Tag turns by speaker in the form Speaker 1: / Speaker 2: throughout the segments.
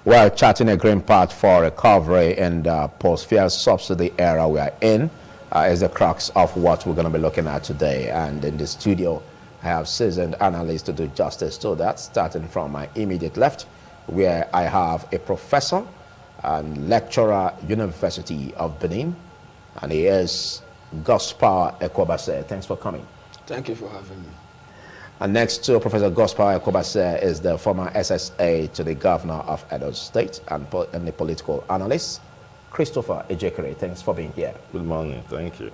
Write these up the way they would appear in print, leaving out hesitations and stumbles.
Speaker 1: We're charting a green path for recovery in the post-fuel subsidy era we are in is the crux of what we're going to be looking at today. And in the studio, I have seasoned analysts to do justice to that, starting from my immediate left, where I have a professor and lecturer, University of Benin, and he is Gospel Ekwobase. Thanks for coming.
Speaker 2: Thank you for having me.
Speaker 1: And next to Professor Gospel Ekwobase is the former SSA to the governor of Edo State and the political analyst, Christopher Ejekere. Thanks for being here.
Speaker 3: Good morning. Thank you.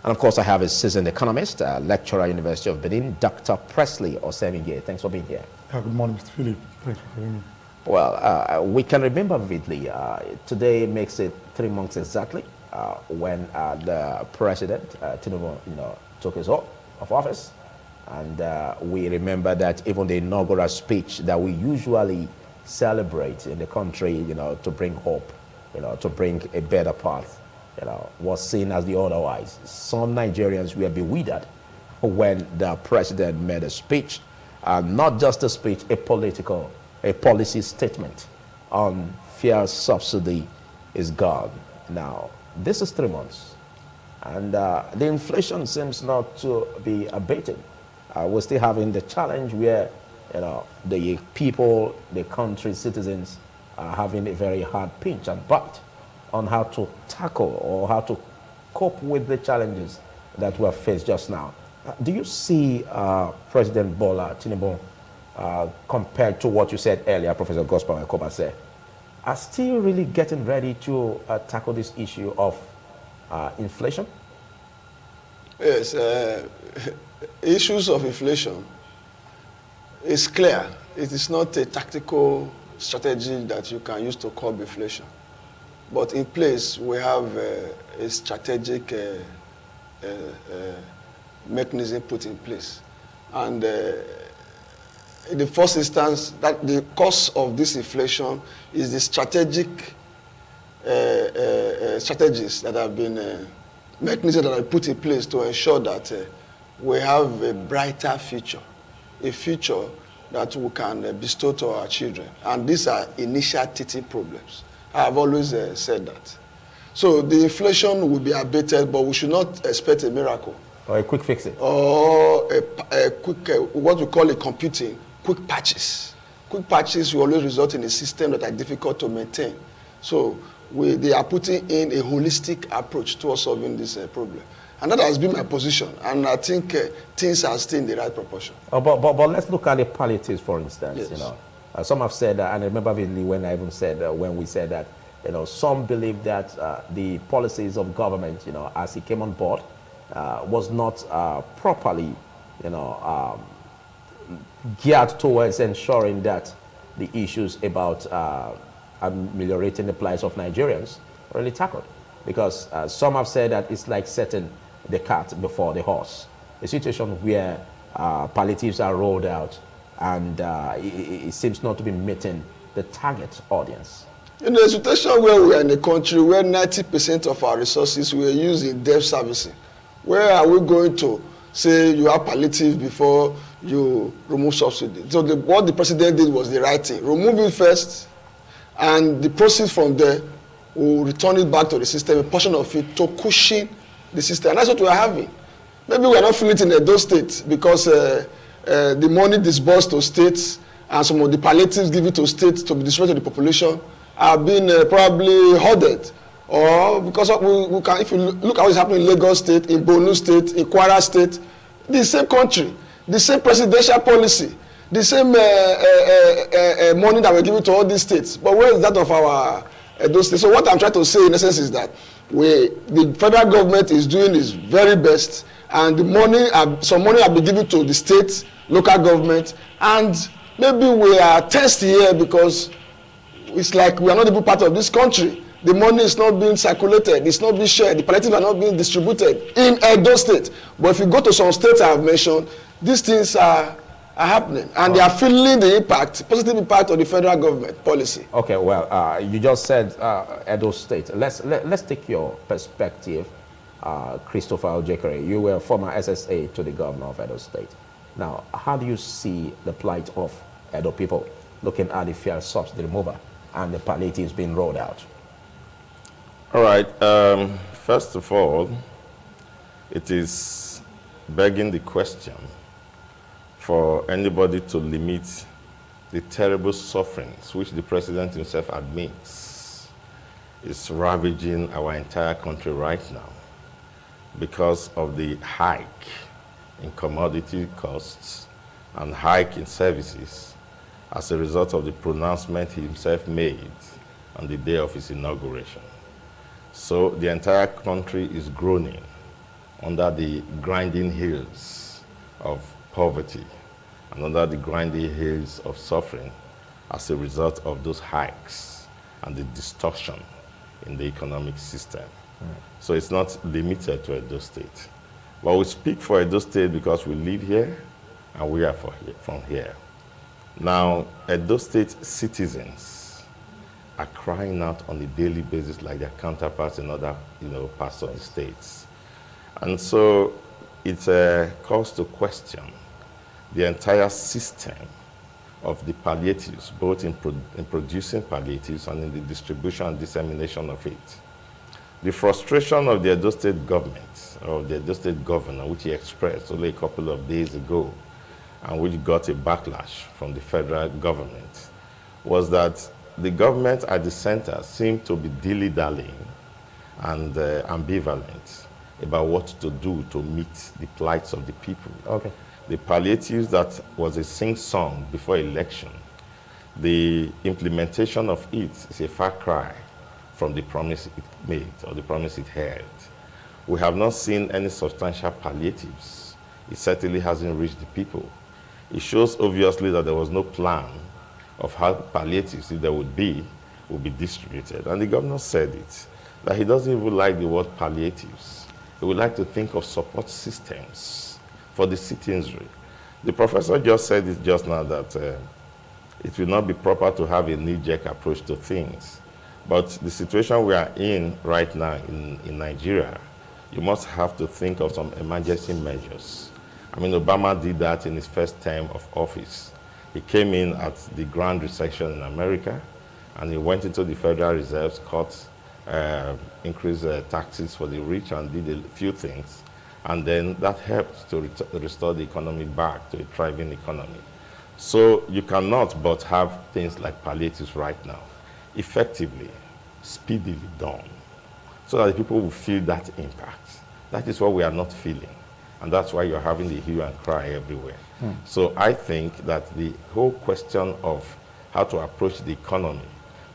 Speaker 1: And of course, I have a seasoned economist, lecturer, University of Benin, Dr. Presley Osemige. Thanks for being here.
Speaker 4: Good morning, Mr. Philip. Thanks for having me.
Speaker 1: Well, we can remember vividly, today makes it 3 months exactly when the president, Tinubu, took his oath of office. And we remember that even the inaugural speech that we usually celebrate in the country, to bring hope, to bring a better path, was seen as the otherwise. Some Nigerians were bewildered when the president made a speech, not just a speech, a policy statement on fuel subsidy is gone. Now, this is 3 months, and the inflation seems not to be abated. We're still having the challenge where, the people, the country, citizens are having a very hard pinch and bite on how to tackle or how to cope with the challenges that we're faced just now. Do you see President Bola Tinubu, compared to what you said earlier, Professor Gospel Ekwobase, are still really getting ready to tackle this issue of inflation?
Speaker 2: Yes, issues of inflation is clear. It is not a tactical strategy that you can use to curb inflation. But in place, we have a strategic mechanism put in place. And in the first instance, that the cause of this inflation is the strategic strategies that have been mechanisms that are put in place to ensure that we have a brighter future, a future that we can bestow to our children. And these are initial teething problems. I have always said that. So the inflation will be abated, but we should not expect a miracle.
Speaker 1: Or a quick fix it.
Speaker 2: Or a quick, what we call a computing, quick patches. Quick patches will always result in a system that are difficult to maintain. So they are putting in a holistic approach towards solving this problem. And that has been my position. And I think things are still in the right proportion.
Speaker 1: But let's look at the palliatives, for instance.
Speaker 2: Yes.
Speaker 1: Some have said, and I remember vividly when I even said, when we said that, some believe that the policies of government, as he came on board, was not properly, geared towards ensuring that the issues about ameliorating the plight of Nigerians are really tackled. Because some have said that it's like setting the cart before the horse. A situation where palliatives are rolled out and it seems not to be meeting the target audience.
Speaker 2: In a situation where we are in a country where 90% of our resources were used in debt servicing, where are we going to say you have palliative before you remove subsidy? So what the president did was the right thing. Remove it first, and the proceeds from there will return it back to the system, a portion of it, to cushion the system. And that's what we are having. Maybe we are not feeling it in Edo State because the money disbursed to states and some of the palliatives given to states to be distributed to the population have been probably hoarded. Or because we can, if you look at what's happening in Lagos State, in Borno State, in Kwara State, the same country, the same presidential policy, the same money that we're giving to all these states. But where is that of our Edo State? So what I'm trying to say in essence is that the federal government is doing its very best, and the money, some money have been given to the state, local government, and maybe we are test here because it's like we are not even part of this country. The money is not being circulated, it's not being shared, the palliatives are not being distributed in Edo State. But if you go to some states I have mentioned, these things are happening, and they are feeling the impact, positive impact of the federal government policy.
Speaker 1: Okay, well, you just said Edo State. Let's take your perspective, Christopher Ejekere. You were former SSA to the governor of Edo State. Now, how do you see the plight of Edo people looking at the fuel subsidy removal and the palliatives being rolled out?
Speaker 3: All right. First of all, it is begging the question for anybody to limit the terrible sufferings which the president himself admits is ravaging our entire country right now because of the hike in commodity costs and hike in services as a result of the pronouncement he himself made on the day of his inauguration. So the entire country is groaning under the grinding heels of poverty and under the grinding heels of suffering as a result of those hikes and the distortion in the economic system. So it's not limited to Edo State. But we speak for Edo State because we live here and we are from here. Now, Edo State citizens are crying out on a daily basis like their counterparts in other parts of the states. And so it calls to question the entire system of the palliatives, both in producing palliatives and in the distribution and dissemination of it. The frustration of the Edo State government, of the Edo State governor, which he expressed only a couple of days ago, and which got a backlash from the federal government, was that the government at the center seemed to be dilly-dallying and ambivalent about what to do to meet the plights of the people.
Speaker 1: Okay.
Speaker 3: The palliatives that was a sing-song before election, the implementation of it is a far cry from the promise it made or the promise it held. We have not seen any substantial palliatives. It certainly hasn't reached the people. It shows obviously that there was no plan of how palliatives, if there would be distributed. And the governor said it, that he doesn't even like the word palliatives. He would like to think of support systems for the citizenry. The professor just said it just now that it will not be proper to have a knee-jerk approach to things. But the situation we are in right now in Nigeria, you must have to think of some emergency measures. I mean, Obama did that in his first term of office. He came in at the Grand Recession in America, and he went into the Federal Reserve's cut, increased taxes for the rich, and did a few things. And then that helped to restore the economy back to a thriving economy. So you cannot but have things like palliatives right now, effectively, speedily done, so that the people will feel that impact. That is what we are not feeling. And that's why you're having the hue and cry everywhere. So I think that the whole question of how to approach the economy,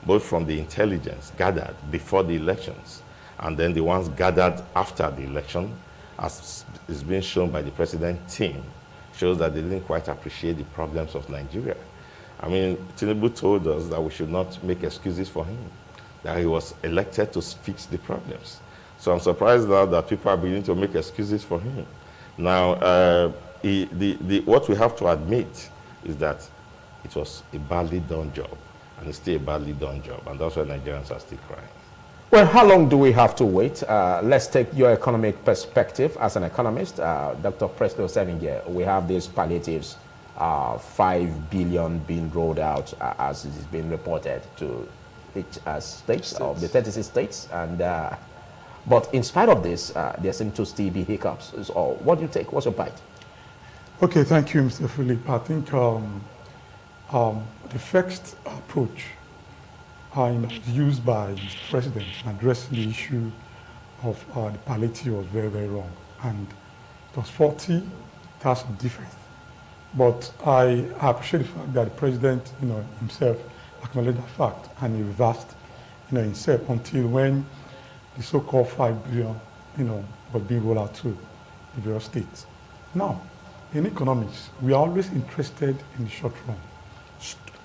Speaker 3: both from the intelligence gathered before the elections and then the ones gathered after the election, as is being shown by the president's team, shows that they didn't quite appreciate the problems of Nigeria. I mean, Tinubu told us that we should not make excuses for him, that he was elected to fix the problems. So I'm surprised now that people are beginning to make excuses for him. Now, what we have to admit is that it was a badly done job, and it's still a badly done job, and that's why Nigerians are still crying.
Speaker 1: Well, how long do we have to wait? Let's take your economic perspective as an economist. Dr. Presto Seninge, we have these palliatives, 5 billion being rolled out as it is being reported to each state of the 36 states. And but in spite of this, there seem to still be hiccups. So what do you take? What's your bite?
Speaker 4: Okay, thank you, Mr. Philip. I think the first approach used by the president in addressing the issue of the palliative was very, very wrong. And it was faulty, it has some defects. But I appreciate the fact that the president, himself acknowledged that fact, and he reversed, himself until when the so-called 5 billion, was being rolled out to the various states. Now, in economics, we are always interested in the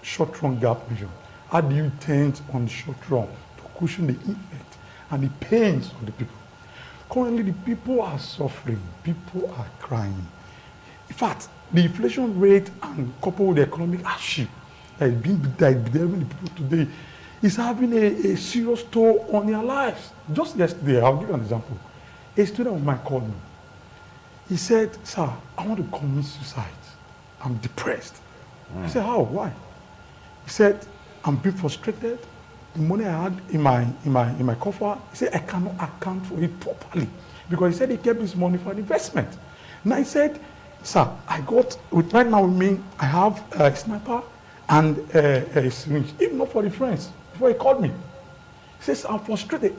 Speaker 4: short-run gap vision. How do you intend on the short run to cushion the effect and the pains of the people? Currently, the people are suffering, people are crying. In fact, the inflation rate and coupled with the economic hardship that is bedeviling the people today is having a serious toll on their lives. Just yesterday, I'll give you an example. A student of mine called me. He said, "Sir, I want to commit suicide. I'm depressed." I said, "How? Why?" He said, I'm being frustrated. The money I had in my coffer, he said I cannot account for it properly because he said he kept this money for an investment. And I said, sir, right now with me, I have a sniper and a syringe, if not for the friends, before he called me. He says, I'm frustrated.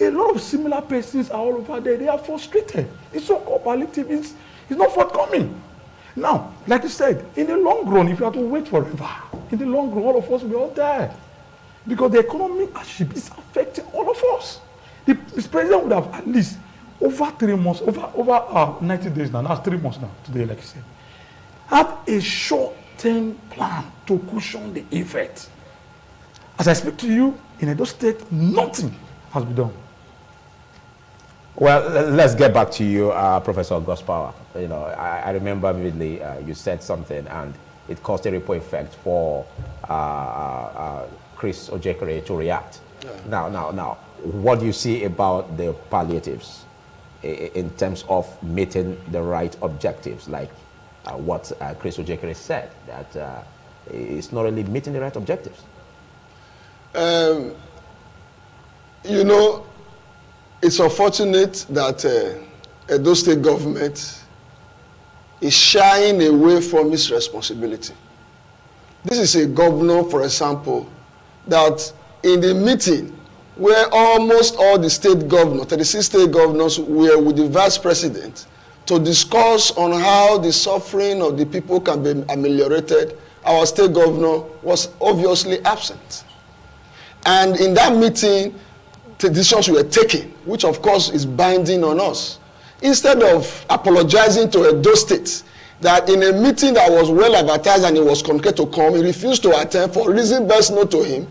Speaker 4: A lot of similar persons are all over there. They are frustrated. It's so-called palliative is not forthcoming. Now, like you said, in the long run, if you have to wait forever, in the long run, all of us will be all there. Because the economy is affecting all of us. The president would have at least over 3 months, over 90 days now, that's 3 months now, today, like you said, have a short-term plan to cushion the effect. As I speak to you, in Edo State, nothing has been done.
Speaker 1: Well, let's get back to you, Professor Gospower. You know, I remember vividly you said something, and it caused a ripple effect for Chris Ojekere to react. Yeah. Now, what do you see about the palliatives in terms of meeting the right objectives, like what Chris Ojekere said, that it's not really meeting the right objectives?
Speaker 2: You know, it's unfortunate that Edo State government is shying away from its responsibility. This is a governor, for example, that in the meeting where almost all the state governors, 36 state governors, were with the vice president to discuss on how the suffering of the people can be ameliorated, our state governor was obviously absent. And in that meeting, the decisions were taken, which of course is binding on us. Instead of apologizing to Edo State, that in a meeting that was well advertised and he was communicated to come, he refused to attend for reason best known to him.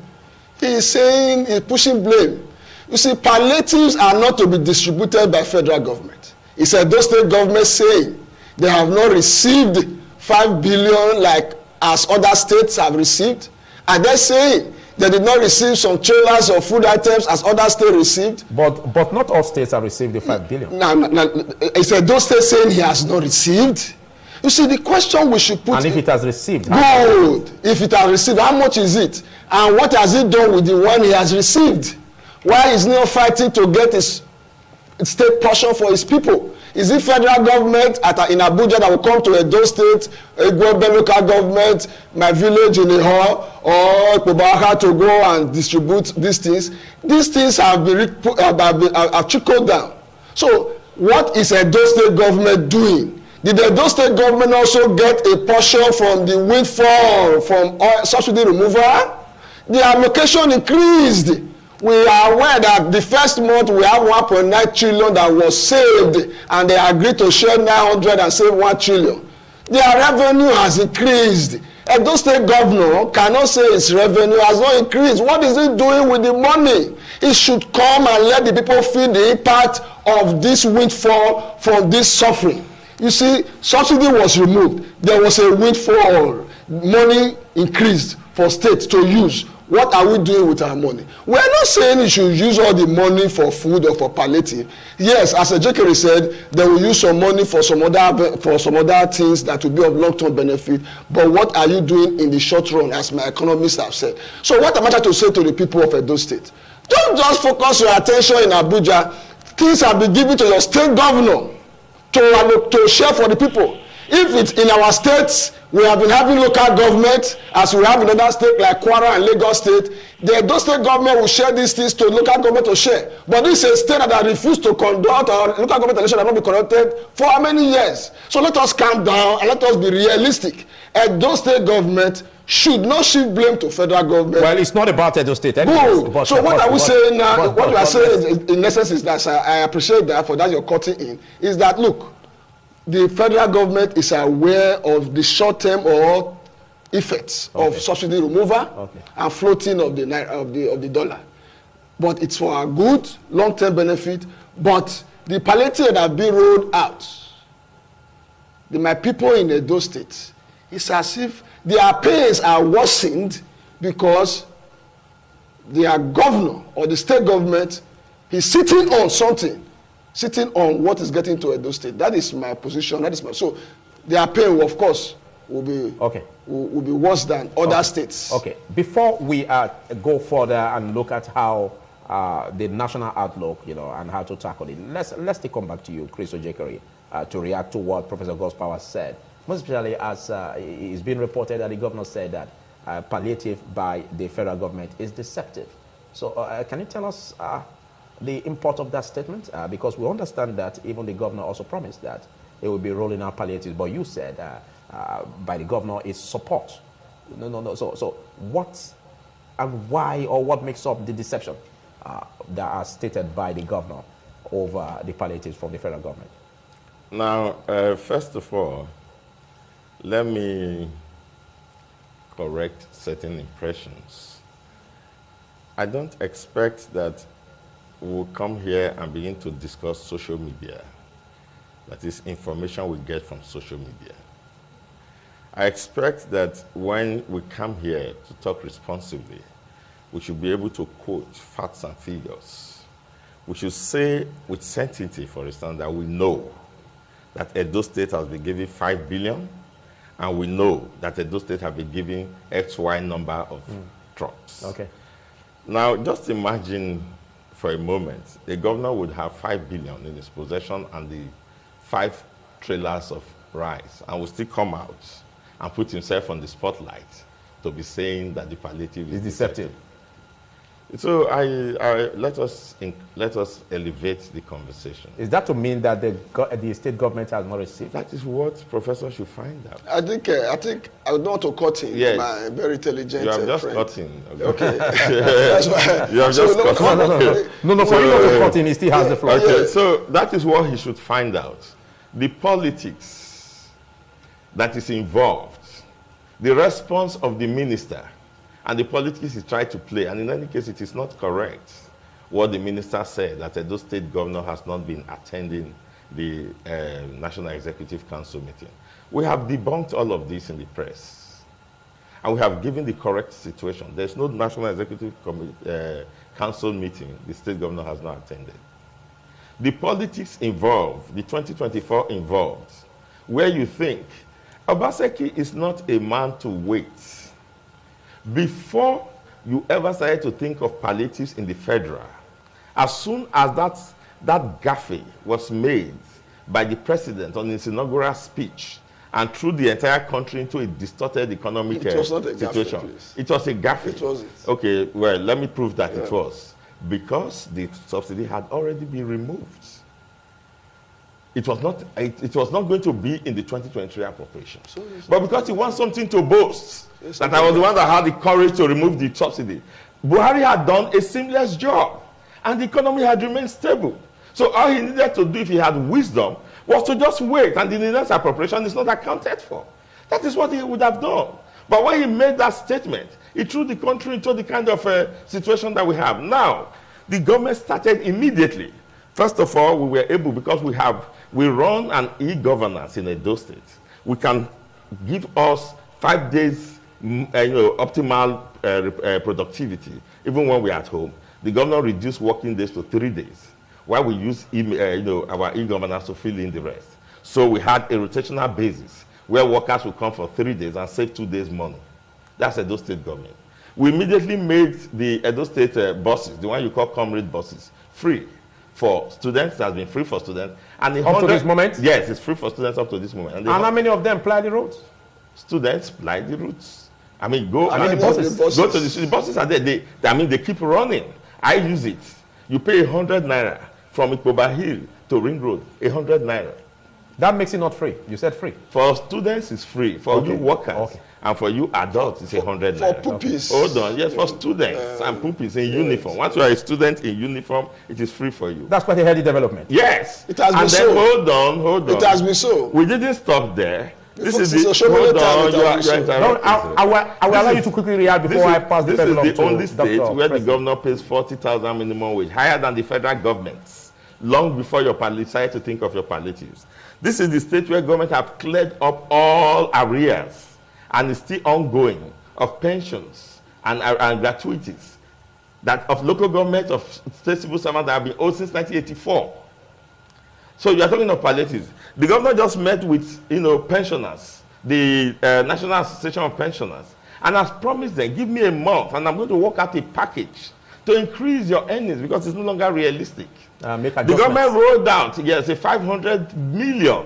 Speaker 2: He is saying, he's pushing blame. You see, palliatives are not to be distributed by federal government. It's Edo State government saying they have not received 5 billion like as other states have received. And they're saying they did not receive some trailers of food items as other states received.
Speaker 1: But not all states have received the 5 billion.
Speaker 2: No, it's Edo State saying he has not received. You see, the question we should put...
Speaker 1: And if it has received...
Speaker 2: Good. If it has received, how much is it? And what has he done with the one he has received? Why is he not fighting to get his state portion for his people? Is it federal government in Abuja that will come to Edo State, Egwebe local government, my village in Ihor, or Ekpobaka to go and distribute these things? These things have trickled down. So what is Edo State government doing? Did the Edo State government also get a portion from the windfall from oil subsidy removal? The allocation increased. We are aware that the first month we have 1.9 trillion that was saved, and they agreed to share 900 and save 1 trillion. Their revenue has increased. Edo State governor cannot say its revenue has not increased. What is it doing with the money? It should come and let the people feel the impact of this windfall from this suffering. You see, subsidy was removed. There was a windfall. Money increased for states to use. What are we doing with our money? We are not saying you should use all the money for food or for palliative. Yes, as Ejekere said, they will use some money for some other things that will be of long-term benefit. But what are you doing in the short run, as my economists have said? So what am I trying to say to the people of Edo State? Don't just focus your attention in Abuja. Things have been given to your state governor to share for the people. If it's in our states, we have been having local government, as we have in other states like Kwara and Lagos State. The Edo State government will share these things to local government to share. But this is a state that refused to conduct, or local government election that not be conducted for how many years? So let us calm down and let us be realistic. Edo State government should not shift blame to federal government.
Speaker 1: Well, it's not about Edo State.
Speaker 2: Good. So what are we saying now? What you are saying in essence is that, I appreciate that for that you're cutting in, is that look, the federal government is aware of the short-term or effects of subsidy removal and floating of the dollar. But it's for our good, long-term benefit. But the palliative that have been rolled out, my people in Edo State, it's as if their pains are worsened because their governor or the state government is sitting on something. Sitting on what is getting to Edo State. That is my position. So their pain will, of course, will be
Speaker 1: Okay.
Speaker 2: will be worse than other states.
Speaker 1: Okay. Before we go further and look at how the national outlook, and how to tackle it, let's come back to you, Chris Ojekari, to react to what Professor Gospower said. Most especially as it's been reported that the governor said that palliative by the federal government is deceptive. So can you tell us the import of that statement? Because we understand that even the governor also promised that it will be rolling out palliatives, but you said by the governor is support. No. So what and why, or what makes up the deception that are stated by the governor over the palliatives from the federal government?
Speaker 3: Now, first of all, let me correct certain impressions. I don't expect that we'll come here and begin to discuss social media. That is information we get from social media. I expect that when we come here to talk responsibly, we should be able to quote facts and figures. We should say with certainty, for instance, that we know that Edo State has been given 5 billion, and we know that Edo State have been given XY number of trucks.
Speaker 1: Okay.
Speaker 3: Now, just imagine for a moment, the governor would have 5 billion in his possession and the 5 trailers of rice, and will still come out and put himself on the spotlight to be saying that the palliative is deceptive. So let us elevate the conversation.
Speaker 1: Is that to mean that the state government has not received?
Speaker 3: That is what professors should find out.
Speaker 2: I think I would want to cut in.
Speaker 3: Yes.
Speaker 2: My very intelligent
Speaker 3: You have just
Speaker 2: friend.
Speaker 3: cut in.
Speaker 2: Okay. That's why.
Speaker 3: You have just cut in.
Speaker 1: No, for you not to cut in, he still has the floor.
Speaker 3: Okay, so that is what he should find out. The politics that is involved, the response of the minister, and the politics he tried to play. And in any case, it is not correct what the minister said, that Edo State governor has not been attending the National Executive Council meeting. We have debunked all of this in the press. And we have given the correct situation. There's no National Executive Council meeting the state governor has not attended. The politics involved, the 2024 involved, where you think Obaseki is not a man to wait. Before you ever started to think of palliatives in the federal, as soon as that gaffe was made by the president on his inaugural speech and threw the entire country into a distorted economic situation.
Speaker 2: Gaffe,
Speaker 3: it was a gaffe.
Speaker 2: It wasn't.
Speaker 3: Okay, well, let me prove that it was. Because the subsidy had already been removed. It was not going to be in the 2023 appropriation. But because he wants something to boast, that I was the one that had the courage to remove the subsidy, Buhari had done a seamless job, and the economy had remained stable. So all he needed to do, if he had wisdom, was to just wait, and the next appropriation is not accounted for. That is what he would have done. But when he made that statement, he threw the country into the kind of situation that we have. Now, the government started immediately. First of all, we were able, because we run an e-governance in Edo State. We can give us 5 days optimal productivity, even when we're at home. The governor reduced working days to 3 days, while we use our e-governance to fill in the rest. So we had a rotational basis where workers would come for 3 days and save 2 days money. That's Edo State government. We immediately made the Edo State buses, the one you call comrade buses, free for students. It has been free for students. And
Speaker 1: up to this moment?
Speaker 3: Yes, it's free for students up to this moment.
Speaker 1: And how many of them ply the roads?
Speaker 3: Students ply the routes. I mean,
Speaker 1: the buses.
Speaker 3: Go to the buses are there. They keep running. I use it. You pay 100 naira from Ikoba Hill to Ring Road, 100 naira.
Speaker 1: That makes it not free. You said free.
Speaker 3: For students, it's free. For you workers and for you adults, it's 100 naira.
Speaker 2: For pupils.
Speaker 3: Hold on. Yes, for students and pupils in uniform. Once you are a student in uniform, it is free for you.
Speaker 1: That's quite a healthy development.
Speaker 3: Yes.
Speaker 2: It has been
Speaker 3: and then
Speaker 2: so.
Speaker 3: Hold on.
Speaker 2: It has been so.
Speaker 3: We didn't stop there. This is
Speaker 2: the
Speaker 3: hold on.
Speaker 1: I will allow you to quickly react before I pass the
Speaker 3: This is the only
Speaker 1: state
Speaker 3: where the governor pays 40,000 minimum wage, higher than the federal governments, long before you decided to think of your palliatives. This is the state where government have cleared up all arrears and is still ongoing of pensions and gratuities that of local government, of state civil servants that have been owed since 1984. So you are talking of palliatives. The governor just met with pensioners the National Association of Pensioners, and has promised them, give me a month, and I'm going to work out a package to increase your earnings because it's no longer realistic. The government rolled out, yes, a 500 million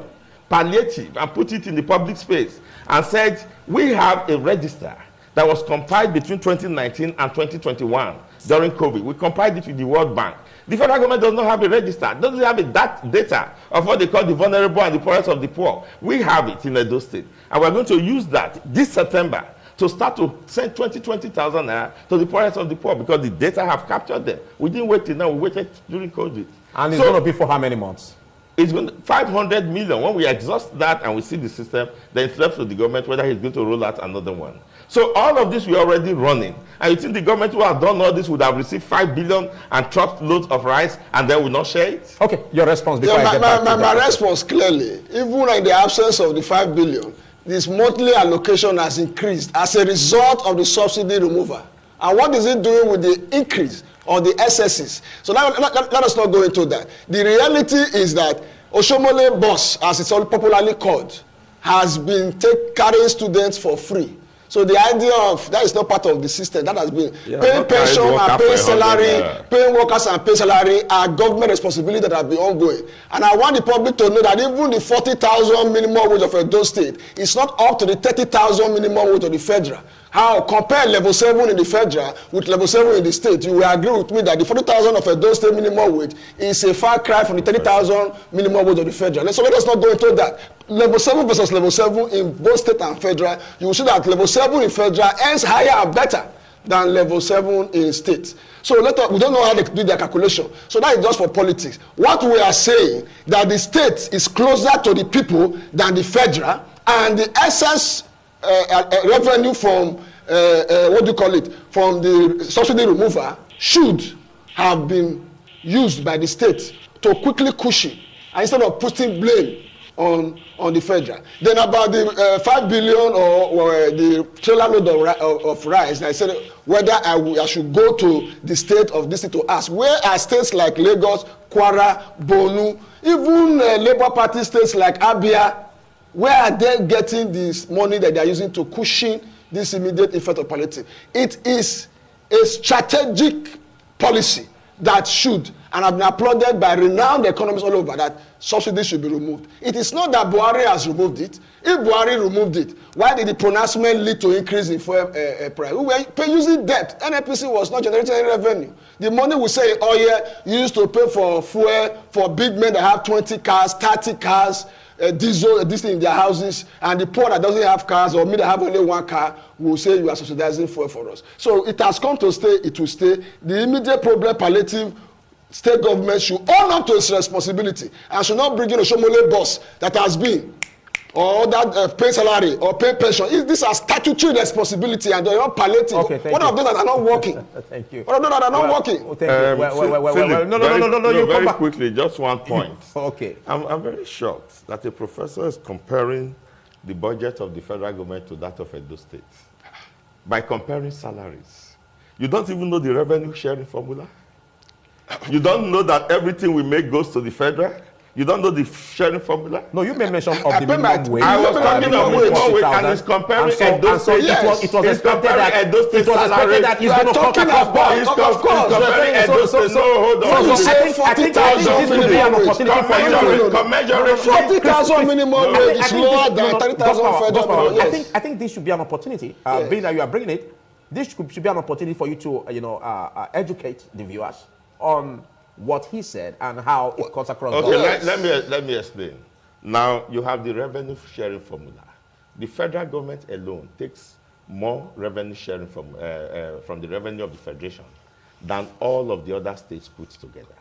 Speaker 3: palliative and put it in the public space and said, we have a register that was compiled between 2019 and 2021 during COVID. We compiled it with the World Bank. The federal government does not have a register, doesn't have that data of what they call the vulnerable and the poorest of the poor. We have it in Edo State, and we're going to use that this September to start to send 20,000 naira to the poorest of the poor because the data have captured them. We didn't wait till now, we waited during COVID.
Speaker 1: And it's going to be for how many months?
Speaker 3: It's going to 500 million. When we exhaust that and we see the system, then it's left to the government whether he's going to roll out another one. So all of this we're already running. And you think the government who has done all this would have received 5 billion and trucked loads of rice and they will not share it?
Speaker 1: Okay, your response before
Speaker 2: yeah,
Speaker 1: I get back to
Speaker 2: my response clearly, even in the absence of the 5 billion, this monthly allocation has increased as a result of the subsidy removal. And what is it doing with the increase or the excesses? So now let us not go into that. The reality is that Oshomole bus, as it's all popularly called, has been carrying students for free. So the idea of that is not part of the system. That has been paying pension and paying salary, paying workers and paying salary are government responsibility that have been ongoing. And I want the public to know that even the 40,000 minimum wage of Edo State is not up to the 30,000 minimum wage of the federal. How compare level 7 in the federal with level 7 in the state? You will agree with me that the 40,000 of Edo State minimum wage is a far cry from the 30,000 minimum wage of the federal. So let us not go into that. Level 7 versus level 7 in both state and federal, you will see that level 7 in federal earns higher and better than level 7 in state. So we don't know how they do their calculation. So that is just for politics. What we are saying that the state is closer to the people than the federal, and the excess revenue from from the subsidy remover should have been used by the state to quickly cushion instead of putting blame on the federal. Then about the 5 billion or the trailer load of rice, I said whether I should go to the state of this to ask, where are states like Lagos, Kwara, Bonu, even Labour Party states like Abia, where are they getting this money that they are using to cushion this immediate effect of palliative? It is a strategic policy that should, and have been applauded by renowned economists all over, that subsidies should be removed. It is not that Buhari has removed it. If Buhari removed it, why did the pronouncement lead to increase in fuel price? We were using debt. NNPC was not generating any revenue. The money we say, oh yeah, you used to pay for fuel for big men that have 20 cars, 30 cars, diesel, this thing in their houses, and the poor that doesn't have cars, or me that have only one car, will say you are subsidizing fuel for us. So it has come to stay, it will stay. The immediate problem, palliative, state government should own up to its responsibility and should not bring in a Shomole boss that has been, or that pay salary or pay pension. These are statutory responsibility and they are not palliative.
Speaker 1: Okay,
Speaker 2: what of them that are not working?
Speaker 1: Thank you.
Speaker 2: What of them that are not working?
Speaker 1: Thank you. No, you
Speaker 3: very
Speaker 1: come back.
Speaker 3: quickly, just one point.
Speaker 1: Okay.
Speaker 3: I'm very shocked that a professor is comparing the budget of the federal government to that of Edo State by comparing salaries. You don't even know the revenue sharing formula. You don't know that everything we make goes to the federal. You don't know the sharing formula?
Speaker 1: No, you made mention of the minimum wage.
Speaker 3: I was talking of minimum wage, and it's comparing Edo State.
Speaker 1: It was expected that it's going to cut across board.
Speaker 3: Of course. Comparing Edo State. No, hold on.
Speaker 2: You say 40,000 minimum wage. 40,000 minimum wage is lower than 30,000 federal minimum wage.
Speaker 1: I think this should be an opportunity, being that you are bringing it. This should be an opportunity for you to, educate the viewers on what he said and how it cuts across.
Speaker 3: Okay, let me explain. Now you have the revenue sharing formula. The federal government alone takes more revenue sharing from the revenue of the federation than all of the other states put together.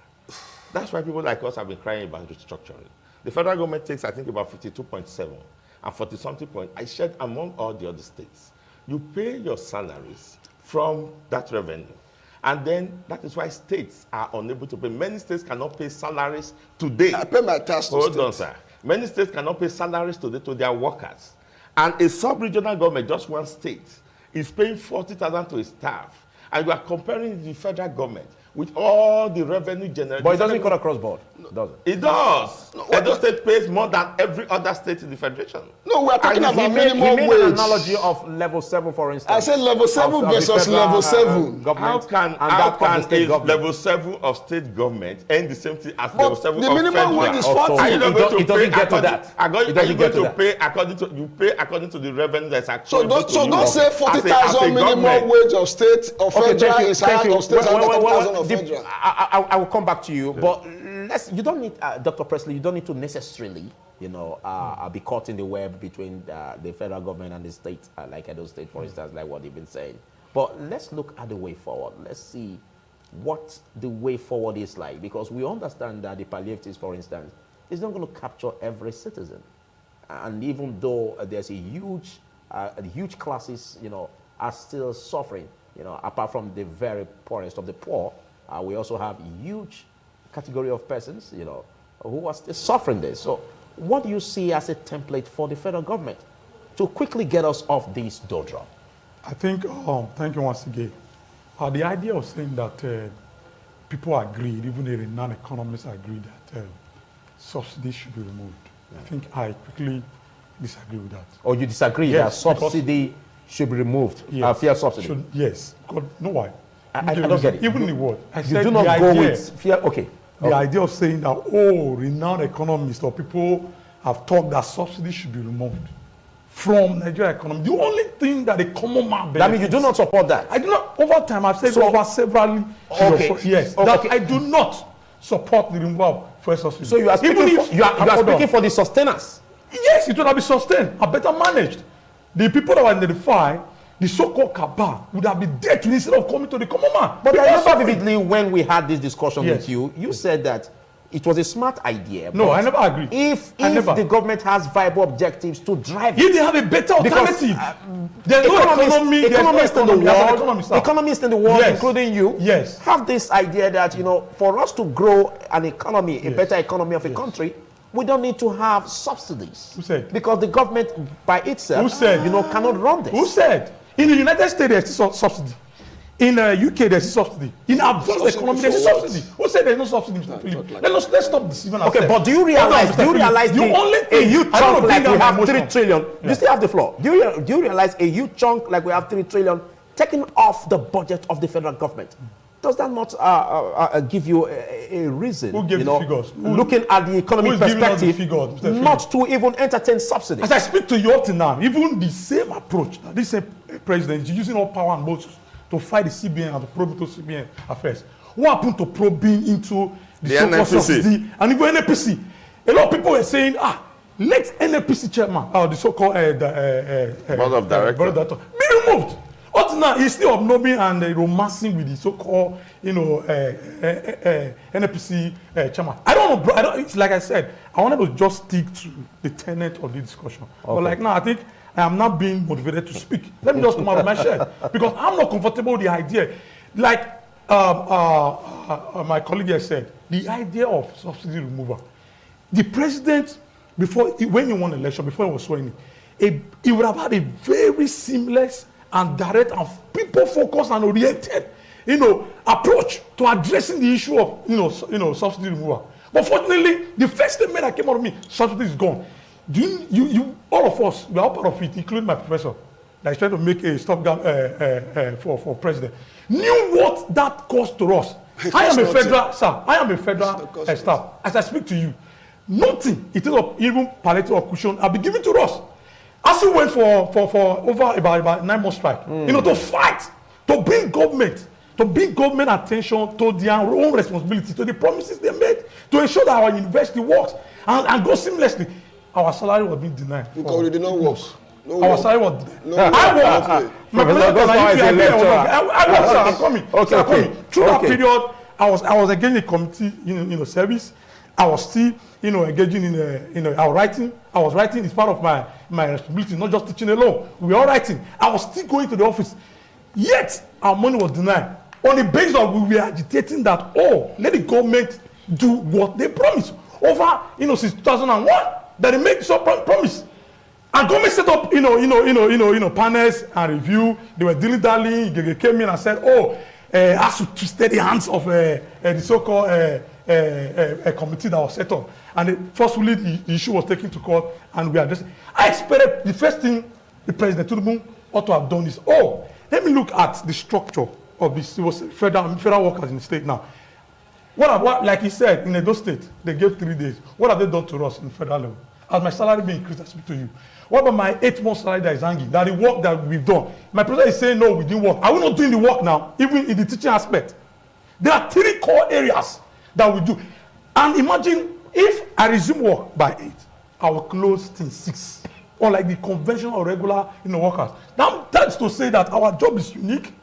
Speaker 3: That's why people like us have been crying about restructuring. The federal government takes, I think, about 52.7 and 40-something point. I shared among all the other states. You pay your salaries from that revenue. And then that is why states are unable to pay. Many states cannot pay salaries today.
Speaker 2: I pay my tax to
Speaker 3: Hold on, sir. Many states cannot pay salaries today to their workers. And a sub-regional government, just one state, is paying 40,000 to its staff. And you are comparing the federal government with all the revenue generated.
Speaker 1: But it doesn't cut across board, does it?
Speaker 3: It does. No, Edo State pays more than every other state in the federation.
Speaker 2: No, No, we are talking about minimum
Speaker 1: wage. He made
Speaker 2: wage.
Speaker 1: an analogy of level 7, for instance.
Speaker 2: I said level 7
Speaker 1: of
Speaker 2: versus
Speaker 1: federal,
Speaker 2: level 7.
Speaker 1: Government,
Speaker 3: How can
Speaker 1: state government.
Speaker 3: level 7 of state government end the same thing as
Speaker 2: But
Speaker 3: level 7
Speaker 2: the
Speaker 3: of
Speaker 2: minimum
Speaker 3: federal?
Speaker 2: wage is
Speaker 1: Also,
Speaker 2: 40.
Speaker 3: Are you not going to
Speaker 1: it doesn't
Speaker 3: pay
Speaker 1: get to
Speaker 3: according-
Speaker 1: that.
Speaker 3: Are
Speaker 1: It
Speaker 3: you
Speaker 1: doesn't get
Speaker 3: going
Speaker 1: to
Speaker 3: to pay according to the revenue that's
Speaker 2: So
Speaker 3: according
Speaker 2: don't say 40,000 minimum wage of state or
Speaker 1: Okay,
Speaker 2: federal
Speaker 1: thank you.
Speaker 2: is higher of state and 40,000 of federal.
Speaker 1: I will come back to you, but you don't need, Dr. Presley, you don't need to necessarily, be caught in the web between the federal government and the state, like Edo State, for instance, like what they've been saying. But let's look at the way forward. Let's see what the way forward is like, because we understand that the palliatives, for instance, is not going to capture every citizen. And even though there's a huge classes, are still suffering, apart from the very poorest of the poor, we also have a huge category of persons, who are still suffering this. So what do you see as a template for the federal government to quickly get us off this doldrum?
Speaker 4: I think, thank you once again. The idea of saying that people agreed, even the renowned economists agreed that subsidies should be removed. I think I quickly disagree with that.
Speaker 1: Or you disagree that subsidy should be removed?
Speaker 4: Yes,
Speaker 1: Fair subsidy?
Speaker 4: Yes. God, no, why?
Speaker 1: I don't get it.
Speaker 4: Even in the word. I
Speaker 1: You
Speaker 4: said
Speaker 1: do not go with fear. Okay.
Speaker 4: The idea of saying that, renowned economists or people have talked that subsidy should be removed from Nigeria economy. The only thing that the common man benefits.
Speaker 1: That means you do not support that?
Speaker 4: I do not. Over time, I've said over several yes, that I do not support the removal of fuel subsidy.
Speaker 1: So you are speaking, you are speaking for the sustainers?
Speaker 4: Yes, it would have been sustained and better managed. The people that were identified, the so-called cabal, would have been dead instead of coming to the common man.
Speaker 1: But I remember vividly when we had this discussion
Speaker 4: Yes.
Speaker 1: with you, you said that it was a smart idea.
Speaker 4: No, I never agree.
Speaker 1: If the government has viable objectives to drive
Speaker 4: if they have a better alternative, there's no economy.
Speaker 1: Economists in the world, economists in the world,
Speaker 4: Yes.
Speaker 1: including you,
Speaker 4: Yes.
Speaker 1: have this idea that for us to grow an economy, a
Speaker 4: Yes.
Speaker 1: better economy of a country, we don't need to have subsidies.
Speaker 4: Who said?
Speaker 1: Because the government by itself,
Speaker 4: Who said?
Speaker 1: cannot run this.
Speaker 4: Who said? In the United States, there's still subsidy. In UK, there's still subsidy. In advanced economy, there's still subsidy. Who said there's no subsidy, Mr. Philip? Let's stop deceiving ourselves.
Speaker 1: Okay, but do you realize the
Speaker 4: only
Speaker 1: a
Speaker 4: thing,
Speaker 1: huge chunk like we have 3
Speaker 4: emotion.
Speaker 1: trillion? You still have the floor. Do you realize a huge chunk like we have 3 trillion taken off the budget of the federal government? Does that not give you a reason?
Speaker 4: Who gave the figures?
Speaker 1: Looking at the economic perspective, not to even entertain subsidies?
Speaker 4: As I speak to you up to now, even the same approach that this same president is using all power and motives to fight the CBN and to probe into CBN affairs. What happened to probing into the so-called subsidy and even NNPC? A lot of people were saying, let NNPC chairman, the so-called
Speaker 3: board of directors,
Speaker 4: be removed. Up to now, he's still obnobbing and romancing with the so-called, NNPC chairman. I don't know, bro. It's like I said, I wanted to just stick to the tenet of the discussion. Okay. But like now, I think I am not being motivated to speak. Let me just come out of my shell because I'm not comfortable with the idea. Like my colleague has said, the idea of subsidy removal. The president, when he won the election, before he was sworn in, he would have had a very seamless and direct and people-focused and oriented, approach to addressing the issue of, subsidy removal. But fortunately, the first statement that came out of me, subsidy is gone. All of us, we are all part of it, including my professor, that is trying to make a stopgap for president, knew what that cost to us. I am a federal staff. As I speak to you, nothing, in terms of even palliative or cushion, have been given to us. As we went for over about 9 months strike, to fight, to bring government attention to their own responsibility, to the promises they made, to ensure that our university works and goes seamlessly. Our salary was being denied.
Speaker 2: Because we did not work.
Speaker 4: Our salary was denied.
Speaker 2: No,
Speaker 4: I worked. I'm coming.
Speaker 1: Okay.
Speaker 4: Through that period, I was engaging in community, service. I was still, engaging in, I was writing. It's part of my responsibility, not just teaching alone. We were all writing. I was still going to the office. Yet, our money was denied. On the basis of we were agitating that, let the government do what they promised. Over, since 2001, that they made some promise. And government set up, panels and review. They were dilly-dallying. They came in and said, as to steady hands of the so-called a committee that was set up, and forcefully the issue was taken to court, and we addressed it. I expected the first thing the President Tinubu ought to have done is, let me look at the structure of the federal workers in the state now. What, like he said, in Edo State, they gave 3 days. What have they done to us in federal level? Has my salary been increased? I speak to you. What about my 8-month salary that is hanging? That the work that we've done. My president is saying, no, we didn't work. Are we not doing the work now, even in the teaching aspect? There are 3 core areas that we do. And imagine if I resume work by 8, I will close till 6. Unlike the conventional regular workers. Now, that's to say that our job is unique.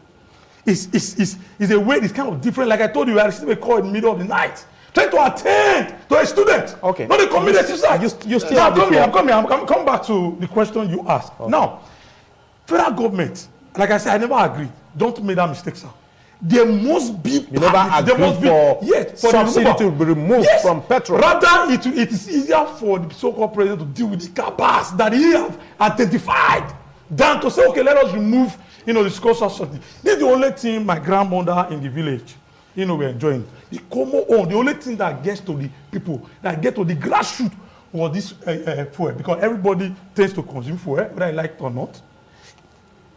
Speaker 4: Is a way it's kind of different. Like I told you, I received a call in the middle of the night trying to attend to a student.
Speaker 1: Okay.
Speaker 4: Not a community suicide.
Speaker 1: You still have
Speaker 4: I'm coming back to the question you asked. Okay. Now, federal government, like I said, I never agree. Don't make that mistake, sir. There must be.
Speaker 1: You never agree for subsidy to be removed from petrol.
Speaker 4: Rather, it is easier for the so-called president to deal with the cabals that he have identified than to say, okay, let us remove the cost of subsidy. This is the only thing my grandmother in the village, we're enjoying. The common the only thing that gets to the people, that get to the grassroots, was this fuel. Because everybody tends to consume fuel, whether I like it or not.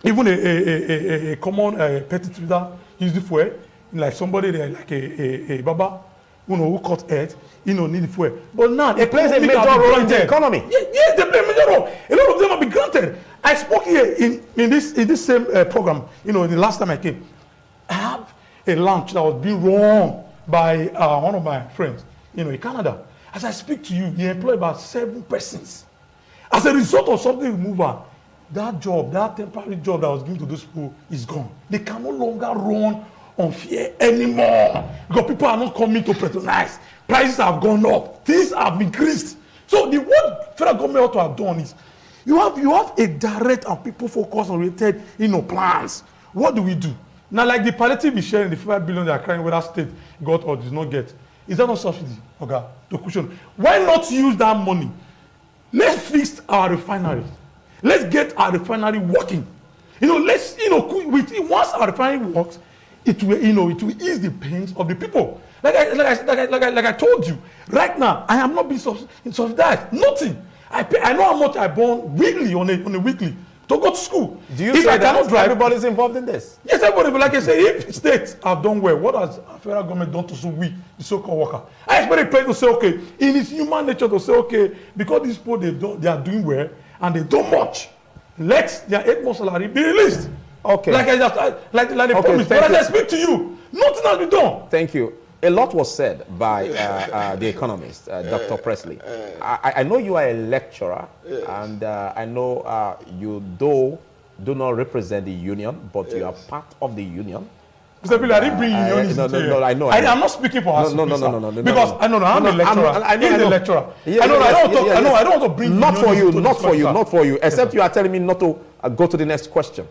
Speaker 4: Even a common petty trader use the fuel, like somebody there, like a baba, who cut head, need the fuel. But now,
Speaker 1: it plays a major role in the economy.
Speaker 4: Yes, they play a major role. A lot of them will be granted. I spoke here in this same program, the last time I came. I have a lunch that was being run by one of my friends, in Canada. As I speak to you, he employed about 7 persons. As a result of something removal, that temporary job that was given to those people is gone. They can no longer run on fear anymore because people are not coming to patronize. Prices have gone up. Things have increased. So what federal government ought to have done is you have a direct and people focused oriented plans. What do we do? Now, like the palliative is sharing the 5 billion they are crying whether state got or did not get. Is that not subsidy? Okay, to cushion. Why not use that money? Let's fix our refineries. Let's get our refinery working. Once our refinery works, it will ease the pains of the people. Like I told you, right now I am not being subsidized. Nothing. I know how much I burn weekly on a weekly to go to school.
Speaker 1: Do you say that everybody's involved in this?
Speaker 4: Yes, everybody. But like I say, if states have done well, what has federal government done to the so-called worker? I expect the president to say, okay, in its human nature to say, okay, because these people they are doing well and they do much, let their 8-month salary be released.
Speaker 1: Okay.
Speaker 4: Like they promised. But as I speak to you, nothing has been done.
Speaker 1: Thank you. A lot was said by the economist, Dr. Presley. I know you are a lecturer, and I know you do not represent the union, but you are part of the union.
Speaker 4: Mr. Billy, I didn't bring unions
Speaker 1: No, I know.
Speaker 4: I'm not speaking for us.
Speaker 1: No.
Speaker 4: Because I'm a lecturer. He's a lecturer. I don't want to bring
Speaker 1: not for you. Except you are telling me not to go to the next question.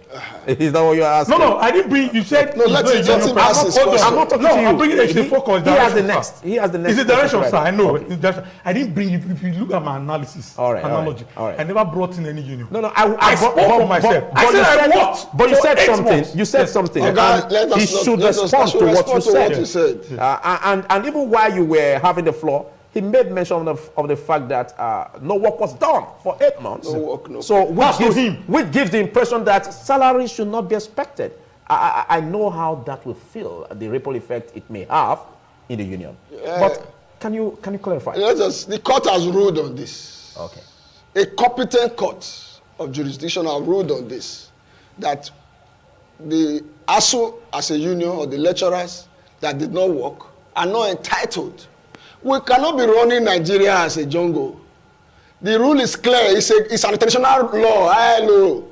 Speaker 1: Is that what you are asking?
Speaker 4: No, I didn't bring. You said
Speaker 2: no. Let him ask his question.
Speaker 1: I'm not talking to you.
Speaker 4: I'm bringing a focus.
Speaker 1: He has the next. It's
Speaker 4: the direction, sir. I know. I didn't bring. If you look at my analysis, analogy, I never brought in any union.
Speaker 1: No.
Speaker 4: I spoke for myself. I said I worked.
Speaker 1: But you said something. You said something. He should respond to what you said. And even while you were having the floor, he made mention of the fact that no work was done for 8 months.
Speaker 2: No work, no.
Speaker 1: So which gives the impression that salary should not be expected. I know how that will feel, the ripple effect it may have in the union. But can you clarify?
Speaker 2: The court has ruled on this.
Speaker 1: Okay.
Speaker 2: A competent court of jurisdiction have ruled on this, that the ASU as a union or the lecturers that did not work are not entitled. We cannot be running Nigeria as a jungle. The rule is clear. It's an international law, ILO.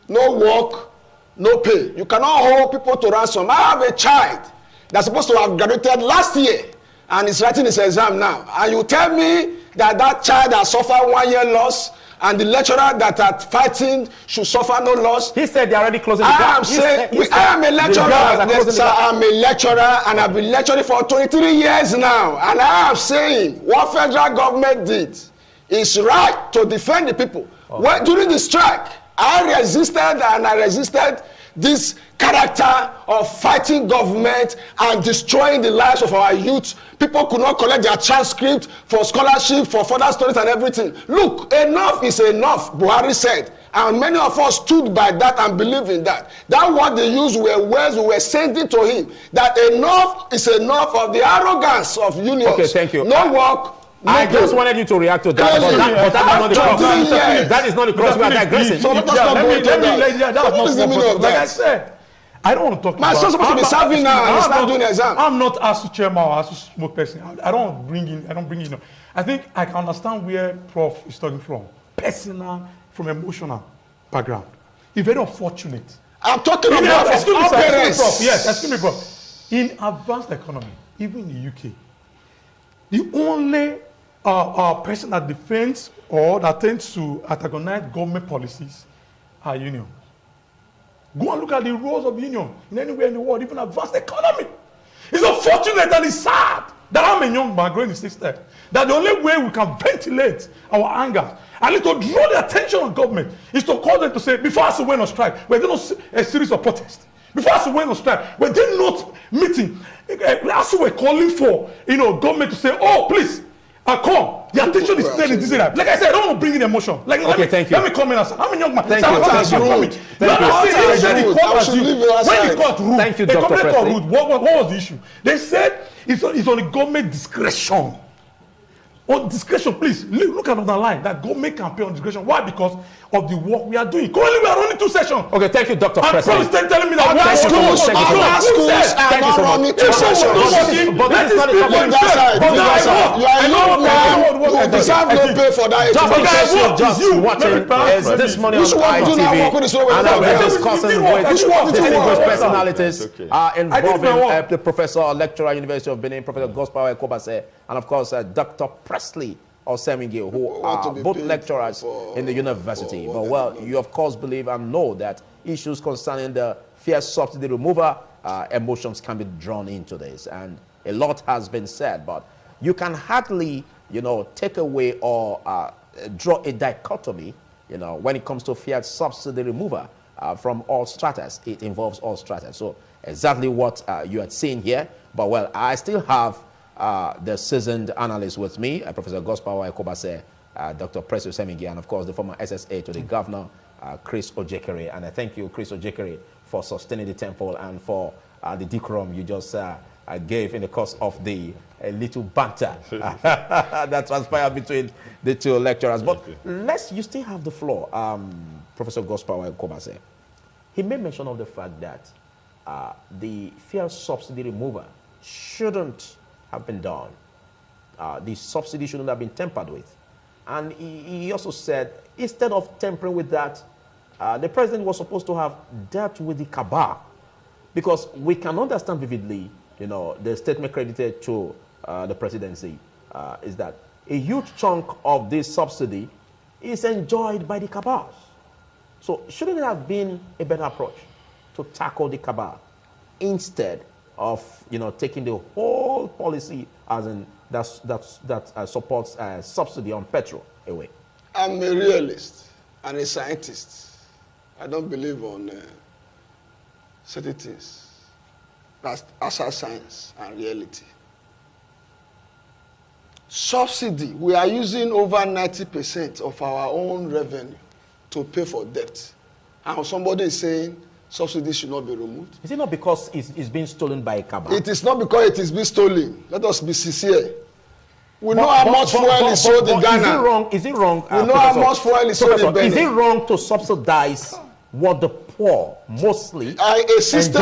Speaker 2: No work, no pay. You cannot hold people to ransom. I have a child that's supposed to have graduated last year and is writing his exam now. And you tell me that child has suffered 1 year loss and the lecturer that are fighting should suffer no loss.
Speaker 1: He said they're already closing the gap.
Speaker 2: I am a lecturer. I'm a lecturer and I've been lecturing for 23 years now. And I am saying what federal government did is right to defend the people. During the strike, I resisted this character of fighting government and destroying the lives of our youth. People could not collect their transcript for scholarship, for further studies and everything. Look, enough is enough, Buhari said. And many of us stood by that and believed in that. That what they used were words we were sending to him. That enough is enough of the arrogance of unions.
Speaker 1: Okay, thank you.
Speaker 2: No work.
Speaker 1: I just wanted you to react to that, but that is not the cross we are digressing.
Speaker 2: So let us not go into that. What is the meaning of that?
Speaker 4: Like I said, I don't want to talk about...
Speaker 2: My son's supposed to be serving now and he's not doing the exam.
Speaker 4: I'm not ASU chairman or ASU smoke person. I don't bring in... I think I can understand where Prof is talking from. Personal, from emotional background. It's very unfortunate.
Speaker 2: I'm talking about our parents.
Speaker 4: Prof. Yes, excuse me, Prof. In advanced economy, even in the UK, the only person that defends or that tends to antagonize government policies are unions. Go and look at the roles of union in anywhere in the world, even advanced economy. It's unfortunate and it's sad that I'm a young man growing in system. That the only way we can ventilate our anger and to draw the attention of government is to call them to say, before us to went on strike, we're doing a series of protests. Before us to went on strike, we're doing not meeting. As we're calling for, government to say, oh, please, come. The attention is staying in this area. Like I said, I don't want to bring in emotion. Like,
Speaker 1: thank you.
Speaker 4: Let me come in and say, I'm a young man.
Speaker 1: Thank you. Thank you, Dr. Presley.
Speaker 4: What was the issue? They said it's on the government discretion. On discretion, please look at the line that government can pay on discretion. Why? Because of the work we are doing. Currently, we are running 2 sessions.
Speaker 1: Okay, thank you, Dr. Presley.
Speaker 4: And telling me that
Speaker 2: our schools are not running 2 sessions.
Speaker 1: But that is not the topic.
Speaker 2: You are a young man. You deserve no pay for that.
Speaker 1: Just watching this morning on ITV, and we're discussing with distinguished personalities involving the professor or lecturer at University of Benin, Professor Gospel Ekobase, and of course Dr. Presley or Semingil, who are both lecturers in the university. But well, you of course believe and know that issues concerning the fair subsidy removal, emotions can be drawn into this, and a lot has been said, but you can hardly, take away or draw a dichotomy, when it comes to fair subsidy removal from all stratas. It involves all stratas. So exactly what you are seeing here. But well, I still have the seasoned analyst with me, Professor Gospel Ekobase, Dr. Presley Semigi, and of course the former SSA to the governor, Chris Ojekere. And I thank you, Chris Ojekere, for sustaining the temple and for the decorum you just gave in the course of the little banter that transpired between the two lecturers. But you still have the floor, Professor Gospel Ekobase. He made mention of the fact that the fair subsidy removal shouldn't have been done. The subsidy shouldn't have been tampered with. And he also said, instead of tampering with that, the president was supposed to have dealt with the cabal. Because we can understand vividly, the statement credited to the presidency is that a huge chunk of this subsidy is enjoyed by the cabals. So shouldn't it have been a better approach to tackle the cabal instead of taking the whole policy as in that supports subsidy on petrol away?
Speaker 2: I'm a realist and a scientist. I don't believe on certain things. That's our science and reality. Subsidy, we are using over 90% of our own revenue to pay for debt. And somebody is saying subsidy should not be removed.
Speaker 1: Is it not because it's being stolen by a cabal?
Speaker 2: It is not because it is being stolen. Let us be sincere. We know how much fuel is sold in Ghana.
Speaker 1: Is it wrong?
Speaker 2: We know how much fuel is sold in Benin.
Speaker 1: Is it wrong to subsidize what the poor mostly
Speaker 2: a system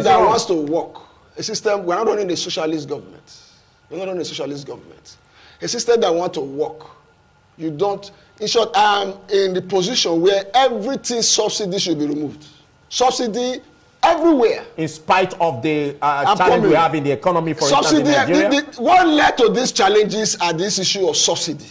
Speaker 2: that
Speaker 1: wrong?
Speaker 2: wants to work. A system, we're not running a socialist government. We're not running a socialist government. A system that wants to work. You don't, in short, I'm in the position where everything subsidy should be removed. Subsidy everywhere.
Speaker 1: In spite of the challenge we have in the economy, for instance, in Nigeria?
Speaker 2: What led to these challenges are this issue of subsidy.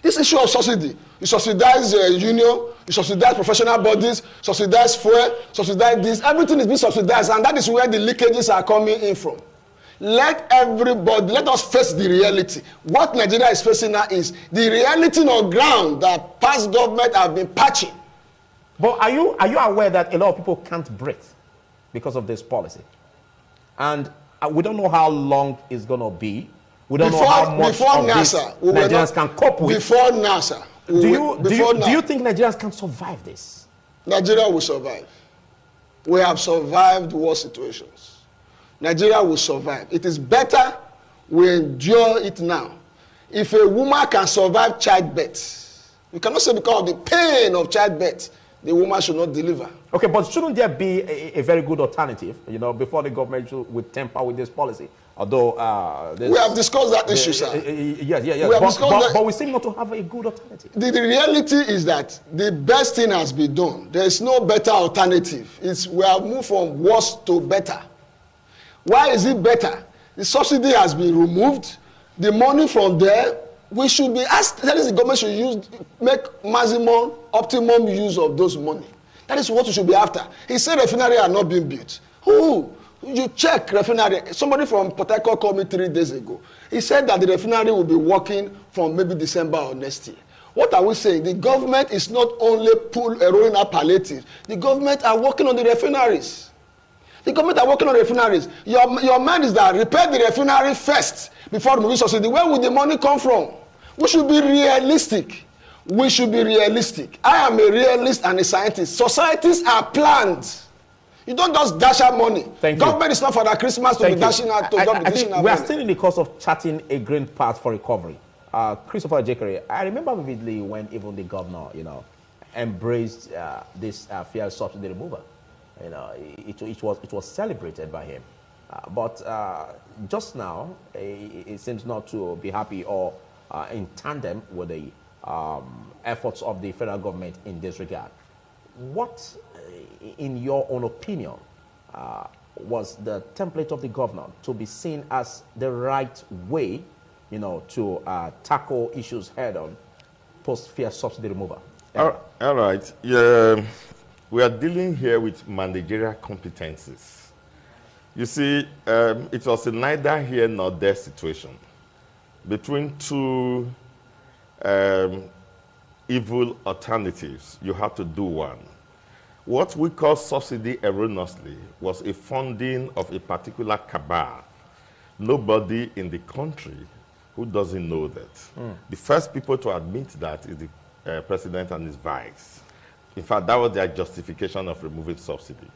Speaker 2: This issue of subsidy, you subsidize union, you subsidize professional bodies, subsidize fuel, subsidize this, everything is being subsidized, and that is where the leakages are coming in from. Let us face the reality. What Nigeria is facing now is the reality on ground that past government have been patching.
Speaker 1: But are you aware that a lot of people can't breathe because of this policy? And we don't know how long it's going to be. We don't know how much of this Nigerians can cope with.
Speaker 2: Before NASA.
Speaker 1: Do you think Nigerians can survive this?
Speaker 2: Nigeria will survive. We have survived war situations. Nigeria will survive. It is better we endure it now. If a woman can survive childbirth, you cannot say because of the pain of childbirth, the woman should not deliver.
Speaker 1: Okay, but shouldn't there be a very good alternative, before the government would tamper with this policy? Although
Speaker 2: we have discussed that issue, sir.
Speaker 1: Yes. But we seem not to have a good alternative.
Speaker 2: The reality is that the best thing has been done. There is no better alternative. We have moved from worse to better. Why is it better? The subsidy has been removed. The money from there, we should be asked. That is, the government should make maximum, optimum use of those money. That is what we should be after. He said refinery are not being built. Who? You check refinery. Somebody from Port Harcourt called me 3 days ago. He said that the refinery will be working from maybe December or next year. What are we saying? The government is not only rolling out palliatives. The government are working on the refineries. The government are working on refineries. Your mind is that repair the refinery first before removing subsidy. Where will the money come from? We should be realistic. We should be realistic. I am a realist and a scientist. Societies are planned. You don't just dash out money. Government is not for that Christmas to be dashing out.
Speaker 1: I think we are still in the course of charting a green path for recovery. Christopher Jekere, I remember vividly when even the governor, embraced this fuel subsidy removal. It was celebrated by him. But just now, it seems not to be happy or in tandem with the efforts of the federal government in this regard. What, in your own opinion, was the template of the governor to be seen as the right way, to tackle issues head-on post-fuel subsidy removal?
Speaker 3: All right. Yeah, we are dealing here with managerial competencies. You see, it was a neither here nor there situation between two evil alternatives. You have to do one. What we call subsidy erroneously was a funding of a particular cabal. Nobody in the country who doesn't know that. The first people to admit that is the president and his vice. In fact, that was their justification of removing subsidy.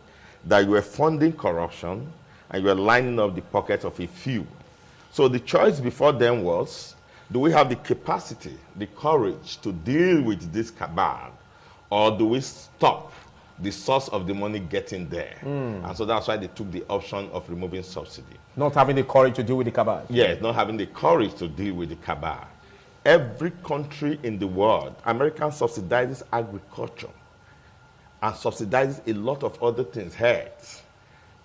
Speaker 3: That you were funding corruption and you were lining up the pockets of a few. So the choice before them was, do we have the capacity, the courage to deal with this cabal, or do we stop the source of the money getting there? And so that's why they took the option of removing subsidy.
Speaker 1: Not having the courage to deal with the cabal.
Speaker 3: Yes, not having the courage to deal with the cabal. Every country in the world, America subsidizes agriculture and subsidizes a lot of other things here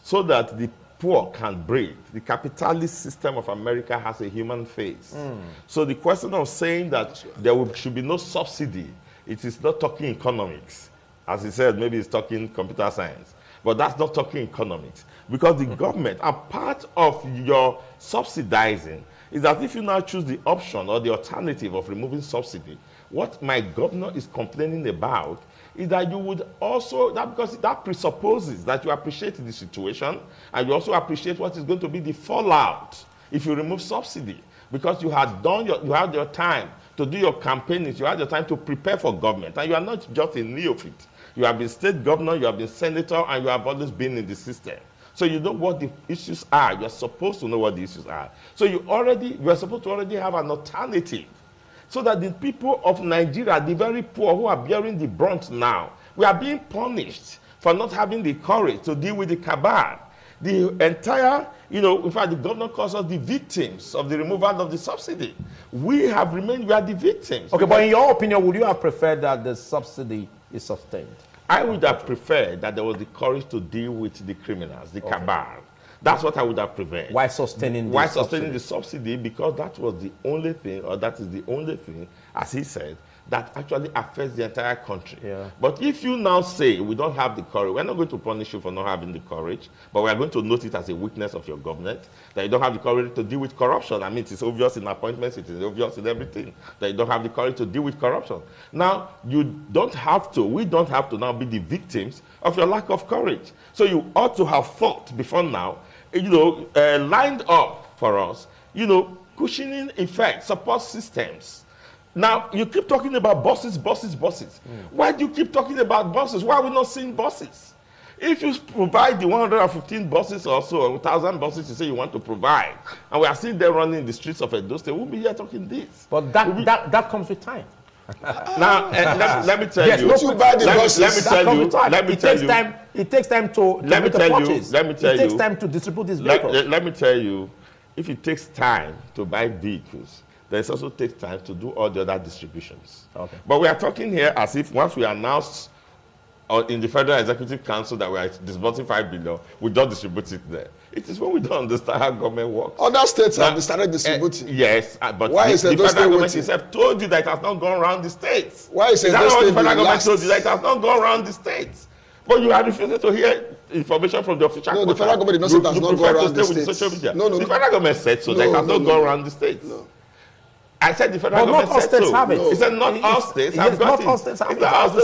Speaker 3: so that the poor can breathe. The capitalist system of America has a human face. So the question of saying that there should be no subsidy, it is not talking economics. As he said, maybe he's talking computer science. But that's not talking economics. Because the government, and part of your subsidizing, is that if you now choose the option or the alternative of removing subsidy, what my governor is complaining about is that you would also, because that presupposes that you appreciate the situation and you also appreciate what is going to be the fallout if you remove subsidy. Because you had your time to do your campaigns, you had your time to prepare for government, and you are not just a neophyte. You have been state governor, you have been senator, and you have always been in the system. So you know what the issues are. You are supposed to know what the issues are. So you are supposed to already have an alternative. So that the people of Nigeria, the very poor who are bearing the brunt now, we are being punished for not having the courage to deal with the cabal. The entire, in fact, the governor calls us the victims of the removal of the subsidy. We are the victims.
Speaker 1: Okay, but in your opinion, would you have preferred that the subsidy is sustained?
Speaker 3: I would have preferred that there was the courage to deal with the criminals, the cabal. That's what I would have preferred.
Speaker 1: Why sustaining
Speaker 3: the subsidy? Because that was the only thing, or that is the only thing, as he said, that actually affects the entire country.
Speaker 1: Yeah.
Speaker 3: But if you now say we don't have the courage, we're not going to punish you for not having the courage, but we are going to note it as a weakness of your government, that you don't have the courage to deal with corruption. I mean, it is obvious in appointments, it is obvious in everything, that you don't have the courage to deal with corruption. Now, you don't have to, we don't have to now be the victims of your lack of courage. So you ought to have thought before now, lined up for us, cushioning effect, support systems. Now, you keep talking about buses. Why do you keep talking about buses? Why are we not seeing buses? If you provide the 115 buses or so, or 1,000 buses you say you want to provide, and we are still there running in the streets of Edo State, we'll be here talking this.
Speaker 1: But that comes with time.
Speaker 3: Now, let me tell you.
Speaker 1: It takes time to purchase. It takes time to distribute these vehicles.
Speaker 3: Let me tell you, if it takes time to buy vehicles, then it also takes time to do all the other distributions. Okay. But we are talking here as if once we announce in the Federal Executive Council that we are disbursing 5 billion, we don't distribute it there. It is when we don't understand how government works.
Speaker 2: Other states have started distributing.
Speaker 3: Yes, but
Speaker 2: why is
Speaker 3: the federal government itself told you that it has not gone around the states.
Speaker 2: Why is
Speaker 3: the federal government told you that it has not gone around the states? But you are refusing to hear information from the official.
Speaker 2: No, the federal government did not say it has not gone around the states.
Speaker 3: No, the federal government said so. That it has not gone around the states.
Speaker 2: No.
Speaker 3: I said the federal government said so.
Speaker 1: Have it.
Speaker 3: He said not all states have got it. It's not all states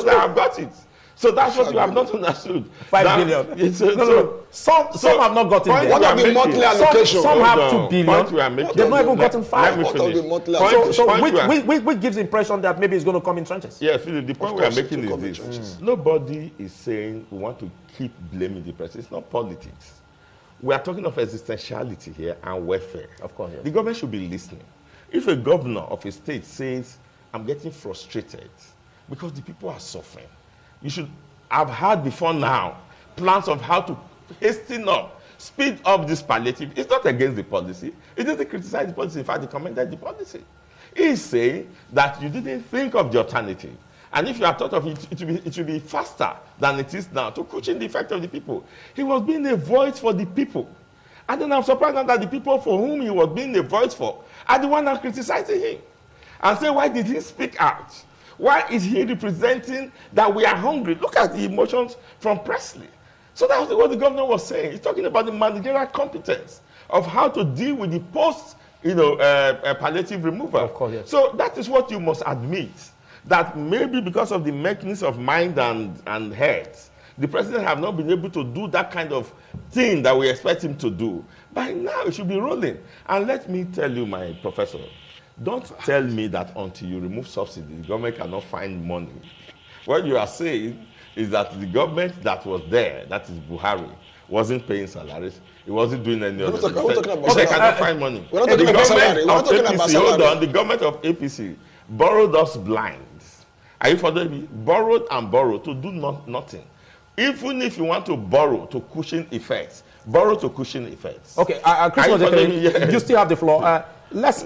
Speaker 3: that have got it. So that's what you have not understood.
Speaker 1: 5 billion. Some have not gotten there.
Speaker 2: What are the monthly allocation?
Speaker 1: Some have 2 billion. They've not even gotten 5.
Speaker 3: Let me finish.
Speaker 1: So which gives the impression that maybe it's going to come in trenches.
Speaker 3: Yeah, Philip, the point we are making is this. Nobody is saying we want to keep blaming the president. It's not politics. We are talking of existentiality here and welfare.
Speaker 1: Of course, yes.
Speaker 3: The government should be listening. If a governor of a state says, I'm getting frustrated because the people are suffering, you should have had before now plans of how to hasten up, speed up this palliative. It's not against the policy. It doesn't criticize the policy. In fact, he commended the policy. He is saying that you didn't think of the alternative. And if you have thought of it, it will be faster than it is now to cushion the effect of the people. He was being a voice for the people. And then I'm surprised that the people for whom he was being a voice for are the ones that are criticizing him. And say, why did he speak out? Why is he representing that we are hungry? Look at the emotions from Presley. So that was what the governor was saying. He's talking about the managerial competence of how to deal with the post, palliative removal.
Speaker 1: Of course, yes.
Speaker 3: So that is what you must admit, that maybe because of the mechanism of mind and head, the president have not been able to do that kind of thing that we expect him to do. By now, it should be rolling. And let me tell you, my professor, don't tell me that until you remove subsidy, the government cannot find money. What you are saying is that the government that was there, that is Buhari, wasn't paying salaries. It wasn't doing any other thing. They cannot find money.
Speaker 2: We're not talking about salary. We're not talking about salary.
Speaker 3: Hold on, the government of APC borrowed us blind. Are you following me? Borrowed and borrowed to do nothing. Even if you want to borrow to cushion effects, borrow to cushion effects.
Speaker 1: Okay, you still have the floor. Let's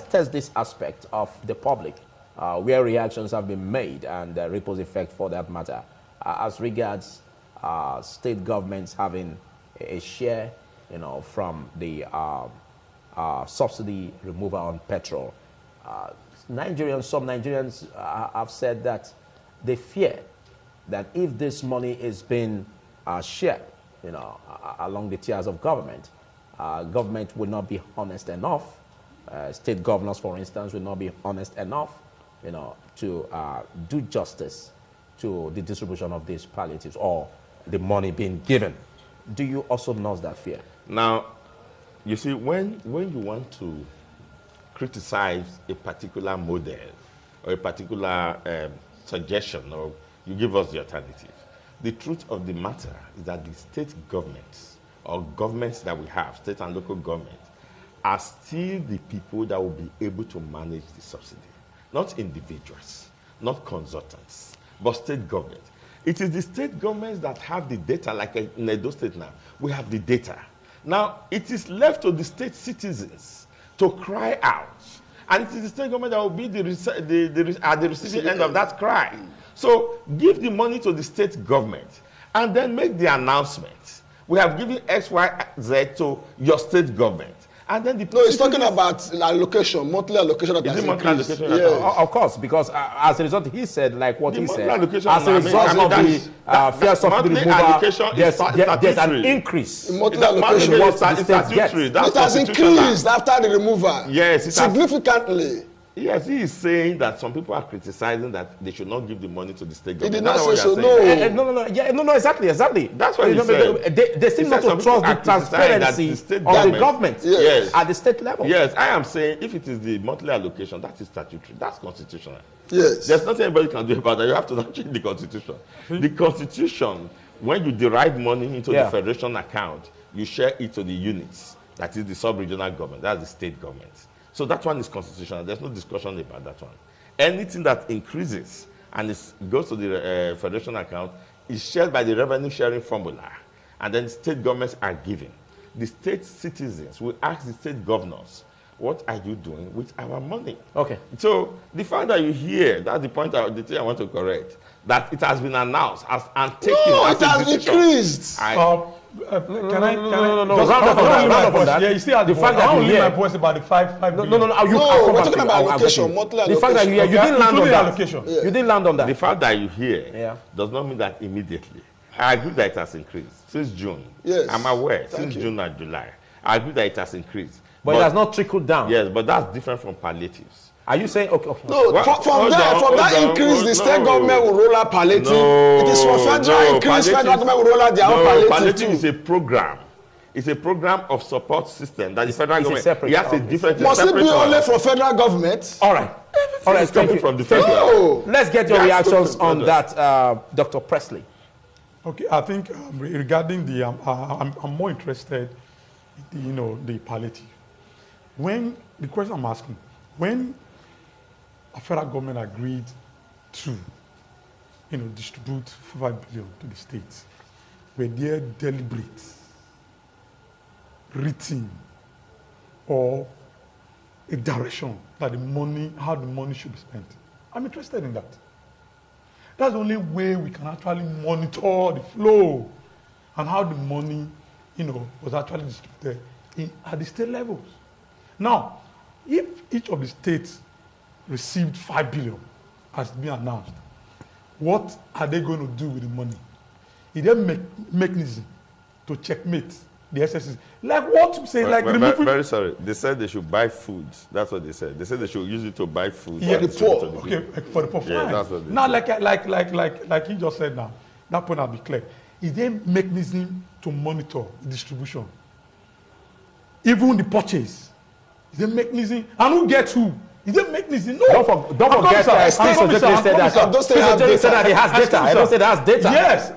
Speaker 1: test this aspect of the public, where reactions have been made and ripples effect for that matter, as regards state governments having a share, from the subsidy removal on petrol. Some Nigerians have said that they fear that if this money is being shared, along the tiers of government, government will not be honest enough. State governors, for instance, will not be honest enough, to do justice to the distribution of these palliatives or the money being given. Do you also nurse that fear?
Speaker 3: Now, you see, when you want to criticize a particular model or a particular suggestion, or you give us the alternative, the truth of the matter is that the state governments or governments that we have, state and local governments, are still the people that will be able to manage the subsidy. Not individuals, not consultants, but state governments. It is the state governments that have the data, like in Edo State now. We have the data. Now, it is left to the state citizens to cry out. And it is the state government that will be at the receiving end of that cry. So give the money to the state government and then make the announcement. We have given X, Y, Z to your state government. And then the
Speaker 2: No, he's talking about allocation, monthly allocation that
Speaker 3: Is
Speaker 2: has
Speaker 3: it monthly
Speaker 2: increased.
Speaker 3: allocation?
Speaker 2: Yes.
Speaker 1: Of course, because as a result, he said, like what
Speaker 3: The
Speaker 1: he
Speaker 3: monthly
Speaker 1: said,
Speaker 3: allocation,
Speaker 1: as a result of the fuel subsidy
Speaker 3: monthly
Speaker 1: removal,
Speaker 3: allocation is
Speaker 1: there's an
Speaker 3: statutory.
Speaker 1: increase.
Speaker 2: Monthly
Speaker 3: That
Speaker 2: allocation.
Speaker 3: monthly
Speaker 1: what
Speaker 3: is
Speaker 1: the state
Speaker 3: statutory.
Speaker 1: gets.
Speaker 3: That's
Speaker 2: It has
Speaker 3: constitutional.
Speaker 2: increased after the removal.
Speaker 3: Yes, it has.
Speaker 2: Significantly.
Speaker 3: Yes, he is saying that some people are criticizing that they should not give the money to the state
Speaker 2: He
Speaker 3: government.
Speaker 2: did not
Speaker 3: That's what
Speaker 2: say
Speaker 3: you
Speaker 2: so,
Speaker 3: are saying.
Speaker 1: No, exactly.
Speaker 3: That's what he said.
Speaker 1: They seem
Speaker 3: He
Speaker 1: not
Speaker 3: said
Speaker 1: to
Speaker 3: some
Speaker 1: trust
Speaker 3: people
Speaker 1: the
Speaker 3: are criticizing that
Speaker 1: transparency
Speaker 3: the state
Speaker 1: of the
Speaker 3: government-
Speaker 1: government
Speaker 2: Yes.
Speaker 1: at the state level.
Speaker 3: Yes, I am saying if it is the monthly allocation, that is statutory. That's constitutional.
Speaker 2: Yes.
Speaker 3: There's nothing anybody can do about that. You have to not change the constitution. The constitution, when you derive money into the federation account, you share it to the units. That is the sub-regional government. That's the state government. So that one is constitutional. There's no discussion about that one. Anything that increases and goes to the federation account is shared by the revenue sharing formula. And then state governments are given. The state citizens will ask the state governors, what are you doing with our money?
Speaker 1: Okay.
Speaker 3: So the fact that you hear, that's the point, the thing I want to correct, that it has been announced as and taken
Speaker 2: No,
Speaker 3: as
Speaker 2: it
Speaker 3: a
Speaker 2: has
Speaker 3: decision.
Speaker 2: increased.
Speaker 4: Can I?
Speaker 1: No.
Speaker 4: Just-
Speaker 1: Round up on
Speaker 4: I
Speaker 1: that,
Speaker 4: don't leave
Speaker 1: round
Speaker 4: my
Speaker 1: up on
Speaker 4: voice.
Speaker 1: that.
Speaker 4: Yeah, you still have
Speaker 1: The
Speaker 4: the
Speaker 1: fact
Speaker 4: voice.
Speaker 1: that
Speaker 4: I
Speaker 1: you
Speaker 4: don't leave
Speaker 1: hear-
Speaker 4: my voice about the five
Speaker 1: No.
Speaker 4: billion.
Speaker 1: I'll
Speaker 2: No,
Speaker 1: come
Speaker 2: we're
Speaker 1: back to
Speaker 2: talking
Speaker 1: you.
Speaker 2: about
Speaker 1: I'll get
Speaker 2: allocation,
Speaker 1: you.
Speaker 2: monthly
Speaker 1: The fact that you
Speaker 2: allocation.
Speaker 1: didn't land on
Speaker 4: Including
Speaker 1: that.
Speaker 4: allocation.
Speaker 1: You didn't land on
Speaker 3: The
Speaker 1: that.
Speaker 3: fact that you hear
Speaker 1: Yeah.
Speaker 3: does not mean that immediately. I agree that it has increased since June.
Speaker 2: Yes.
Speaker 3: I'm aware,
Speaker 2: Thank
Speaker 3: since
Speaker 2: you.
Speaker 3: June and July. I agree that it has increased.
Speaker 1: But it has not trickled down.
Speaker 3: Yes, but that's different from palliatives.
Speaker 1: Are you saying okay?
Speaker 2: No,
Speaker 3: Well,
Speaker 2: from
Speaker 3: hold
Speaker 2: that,
Speaker 3: on,
Speaker 2: from that
Speaker 3: hold on,
Speaker 2: increase, the
Speaker 3: no.
Speaker 2: state government will roll out palliative.
Speaker 3: No,
Speaker 2: It is for federal increase, federal government will roll out their own palliative
Speaker 3: palliative
Speaker 2: too.
Speaker 3: is a program. It's a program of support system that the federal
Speaker 1: it's a
Speaker 3: government.
Speaker 1: separate
Speaker 3: It has a
Speaker 1: program.
Speaker 3: different.
Speaker 2: Must it
Speaker 3: separate
Speaker 2: be only
Speaker 3: one.
Speaker 2: for federal government?
Speaker 1: All right. All right.
Speaker 3: It's
Speaker 1: Thank
Speaker 3: coming
Speaker 1: you.
Speaker 3: from the
Speaker 1: Thank you.
Speaker 3: federal.
Speaker 2: No.
Speaker 1: Let's get your
Speaker 3: That's
Speaker 1: reactions
Speaker 3: coming
Speaker 1: on
Speaker 3: from
Speaker 1: that, Dr. Presley.
Speaker 4: Okay, I think regarding the, I'm more interested in the palliative. When the question I'm asking, when a federal government agreed to, distribute 5 billion to the states, were there deliberate, written, or a direction that how the money should be spent? I'm interested in that. That's the only way we can actually monitor the flow and how the money, was actually distributed at the state levels. Now, if each of the states received 5 billion, as been announced, what are they going to do with the money? Is there a mechanism to checkmate the SSC? Like what you say, like removing...
Speaker 3: Very sorry. They said they should buy food. That's what they said. They said they should use it to buy food.
Speaker 2: Yeah,
Speaker 3: and
Speaker 2: the
Speaker 3: distribute
Speaker 2: poor.
Speaker 3: to the
Speaker 4: Okay,
Speaker 3: people.
Speaker 4: for the poor.
Speaker 3: Yeah,
Speaker 4: fine.
Speaker 3: that's what they
Speaker 4: now,
Speaker 3: said.
Speaker 4: like he just said now, that point I'll be clear. Is there a mechanism to monitor the distribution? Even the purchase. Is there a mechanism? And who gets who? Is there a mechanism? No.
Speaker 1: Don't forget that Prince Ojeje said that he has data. I don't say that has data.
Speaker 4: Yes.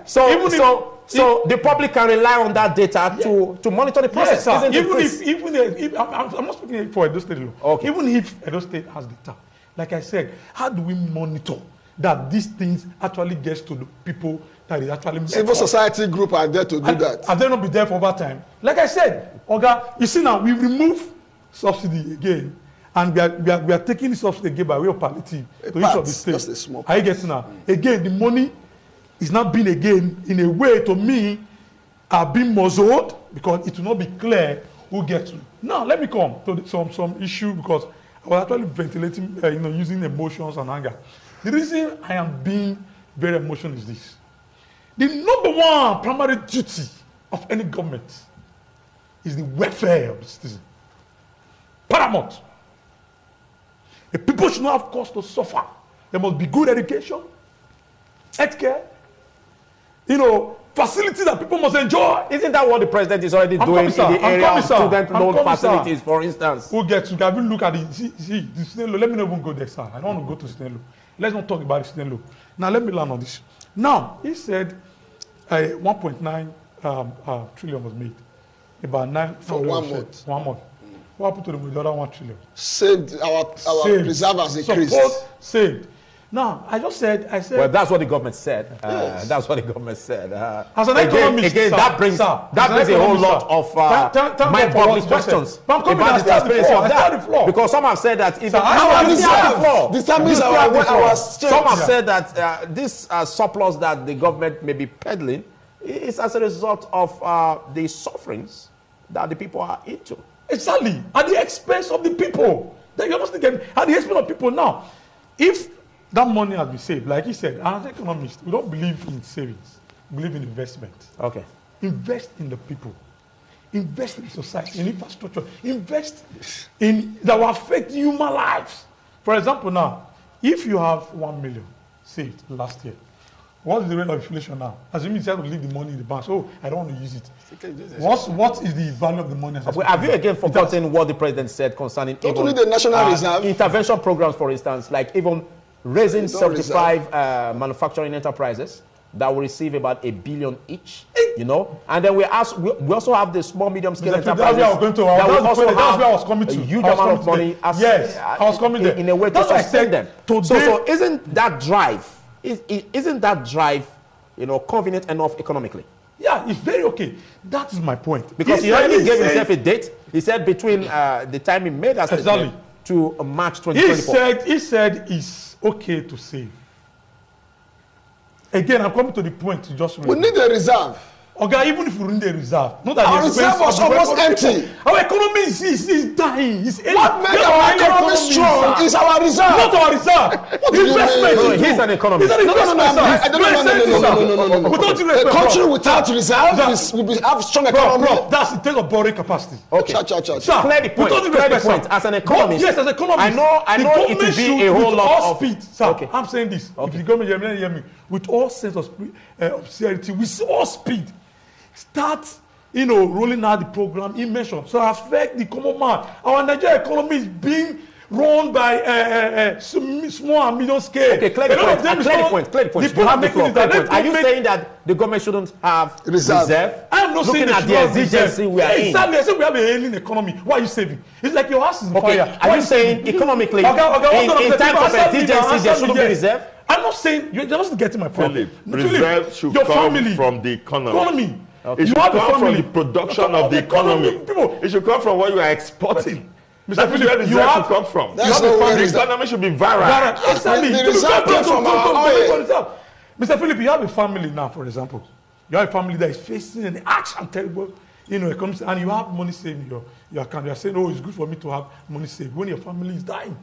Speaker 1: So the public can rely on that data to monitor the process.
Speaker 4: Yes, sir.
Speaker 1: Isn't it, Chris?
Speaker 4: I'm not speaking for Edo State law.
Speaker 1: Okay.
Speaker 4: Even if Edo State has data, like I said, how do we monitor that these things actually gets to the people that is actually meant
Speaker 2: Civil
Speaker 4: for?
Speaker 2: society group are there to do that.
Speaker 4: Have they not been there for over time? Like I said, Oga, you see now, we remove subsidy again, and we are taking the subsidy again by way of palliative to each of the states.
Speaker 2: Just a small
Speaker 4: Are you getting now? Again, the money is not being again, in a way, to me, are being muzzled because it will not be clear who gets to. Now, let me come to some issue because I was actually ventilating, using emotions and anger. The reason I am being very emotional is this. The number one primary duty of any government is the welfare of the citizen. Paramount. The people should not have cause to suffer. There must be good education, healthcare, facilities that people must enjoy.
Speaker 1: Isn't that what the president is already doing in the area of student loan facilities, for instance?
Speaker 4: Who gets to have a look at the student loan? Let me not even go there, sir. I don't want to go to student loan. Let's not talk about the student loan. Now, let me learn on this. Now, he said 1.9 trillion was made. About 9
Speaker 2: For 1 month.
Speaker 4: 1 month. What happened to the other 1 trillion?
Speaker 2: Saved, our
Speaker 4: Saved.
Speaker 2: reserve has increased.
Speaker 4: Support saved. Now, I said.
Speaker 1: Well, that's what the government said.
Speaker 2: Yes.
Speaker 1: That's what the government said.
Speaker 4: As an economist,
Speaker 1: again,
Speaker 4: sir,
Speaker 1: that brings
Speaker 4: sir,
Speaker 1: a whole lot of mind-boggling questions about the transparency of that. Because some have said that even
Speaker 2: determines our strength.
Speaker 1: Some have said that this surplus that the government may be peddling is as a result of the sufferings that the people are into.
Speaker 4: Exactly. At the expense of the people. Then you're not getting at the expense of people. Now, if that money has been saved, like he said, as economists, we don't believe in savings. We believe in investment.
Speaker 1: Okay.
Speaker 4: Invest in the people. Invest in society, in infrastructure. Invest in that will affect human lives. For example, now, if you have 1 million saved last year, what is the rate of inflation now? Assuming you have to leave the money in the bank, so I don't want to use it. What is the value of the money?
Speaker 1: Have you again forgotten what the president said concerning
Speaker 2: Totally the National Reserve.
Speaker 1: Intervention programs, for instance, like even raising 75 manufacturing enterprises that will receive about $1 billion each, you know, and then we also have the small medium scale enterprises
Speaker 4: that will also have
Speaker 1: a huge amount of money.
Speaker 4: Yes, I was coming there
Speaker 1: in a way to sustain them. So isn't that drive? Isn't that drive, you know, convenient enough economically?
Speaker 4: Yeah, it's very okay. That is my point.
Speaker 1: Because he already gave himself a date. He said between the time he made that statement to March 2024.
Speaker 4: He said it's okay to save. Again, I'm coming to the point.
Speaker 2: We need a reserve.
Speaker 4: Okay, even if we need a reserve, not that
Speaker 2: our reserve was almost empty.
Speaker 4: Our economy is dying.
Speaker 2: What makes our economy strong is our reserve.
Speaker 4: Not our reserve. Investment.
Speaker 1: He's an economist.
Speaker 2: No. A country without reserve will have strong economy.
Speaker 4: That's the thing of borrowing capacity.
Speaker 1: Okay. Clear the point. As an economist,
Speaker 4: yes, as an economist,
Speaker 1: I know it will be a whole lot of
Speaker 4: speed. Sir, okay. I'm saying this. If the government hear me, with all sense of sincerity, with all speed, start, you know, rolling out the program he mentioned. So affect the common man. Our Nigerian economy is being run by small and medium scale.
Speaker 1: Okay, clear the point. You have the floor. Are you saying that the government shouldn't have reserve?
Speaker 4: I'm not saying
Speaker 1: at the exigency we are in.
Speaker 4: Exactly. I said we have a ailing economy. Why are you saving? It's like your house is on fire.
Speaker 1: Are you saying economically, in times of exigency, there shouldn't be reserve?
Speaker 4: I'm not saying, you're just getting my point.
Speaker 3: Philip, reserve should come from the economy. Okay. It should come from the production of the economy. It should come from what you are exporting. That's where the reserve should come from. The economy should be viral.
Speaker 4: Exactly.
Speaker 2: The reserve came from our oil.
Speaker 4: Mr. Philip, you have a family now, for example. You have a family that is facing an action terrible, you know, economics, and you have money saved in your account. You are saying, oh, it's good for me to have money saved when your family is dying.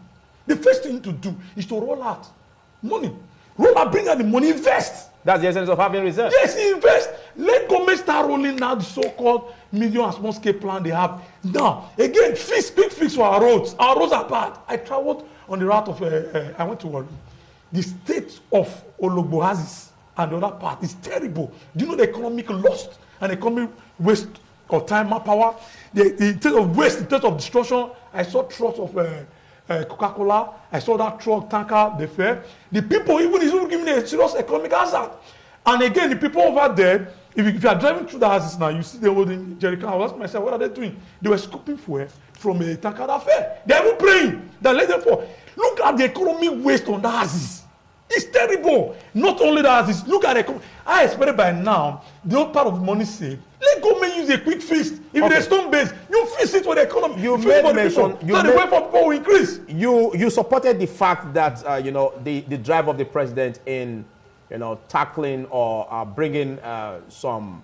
Speaker 4: The first thing to do is to roll out money. Roll out, bring out the money, invest.
Speaker 1: That's the essence of having reserve.
Speaker 4: Yes, invest. Let government start rolling out the so-called medium and small scale plan they have. Now, again, quick fix for our roads. Our roads are bad. I traveled on the route of, I went to the state of Ologbohazis and the other part is terrible. Do you know the economic loss and economic waste of time, manpower? The state of waste, the state of destruction. I saw trucks of Coca-Cola. I saw that truck tanker, the fare. The people even is giving a serious economic hazard. And again, the people over there, if you are driving through the houses now, you see them holding jerrycan. I was asking myself, what are they doing? They were scooping fuel from a tanker that fare. They are even praying that let them fall. Look at the economic waste on the houses. It's terrible. Not only the houses, look at the economy. I expect by now, the whole part of the money saved. Let government use a quick fix. If there's stone base, you fix it for the economy.
Speaker 1: You made mention.
Speaker 4: So the way for people will increase.
Speaker 1: You supported the fact that you know the drive of the president in tackling or bringing some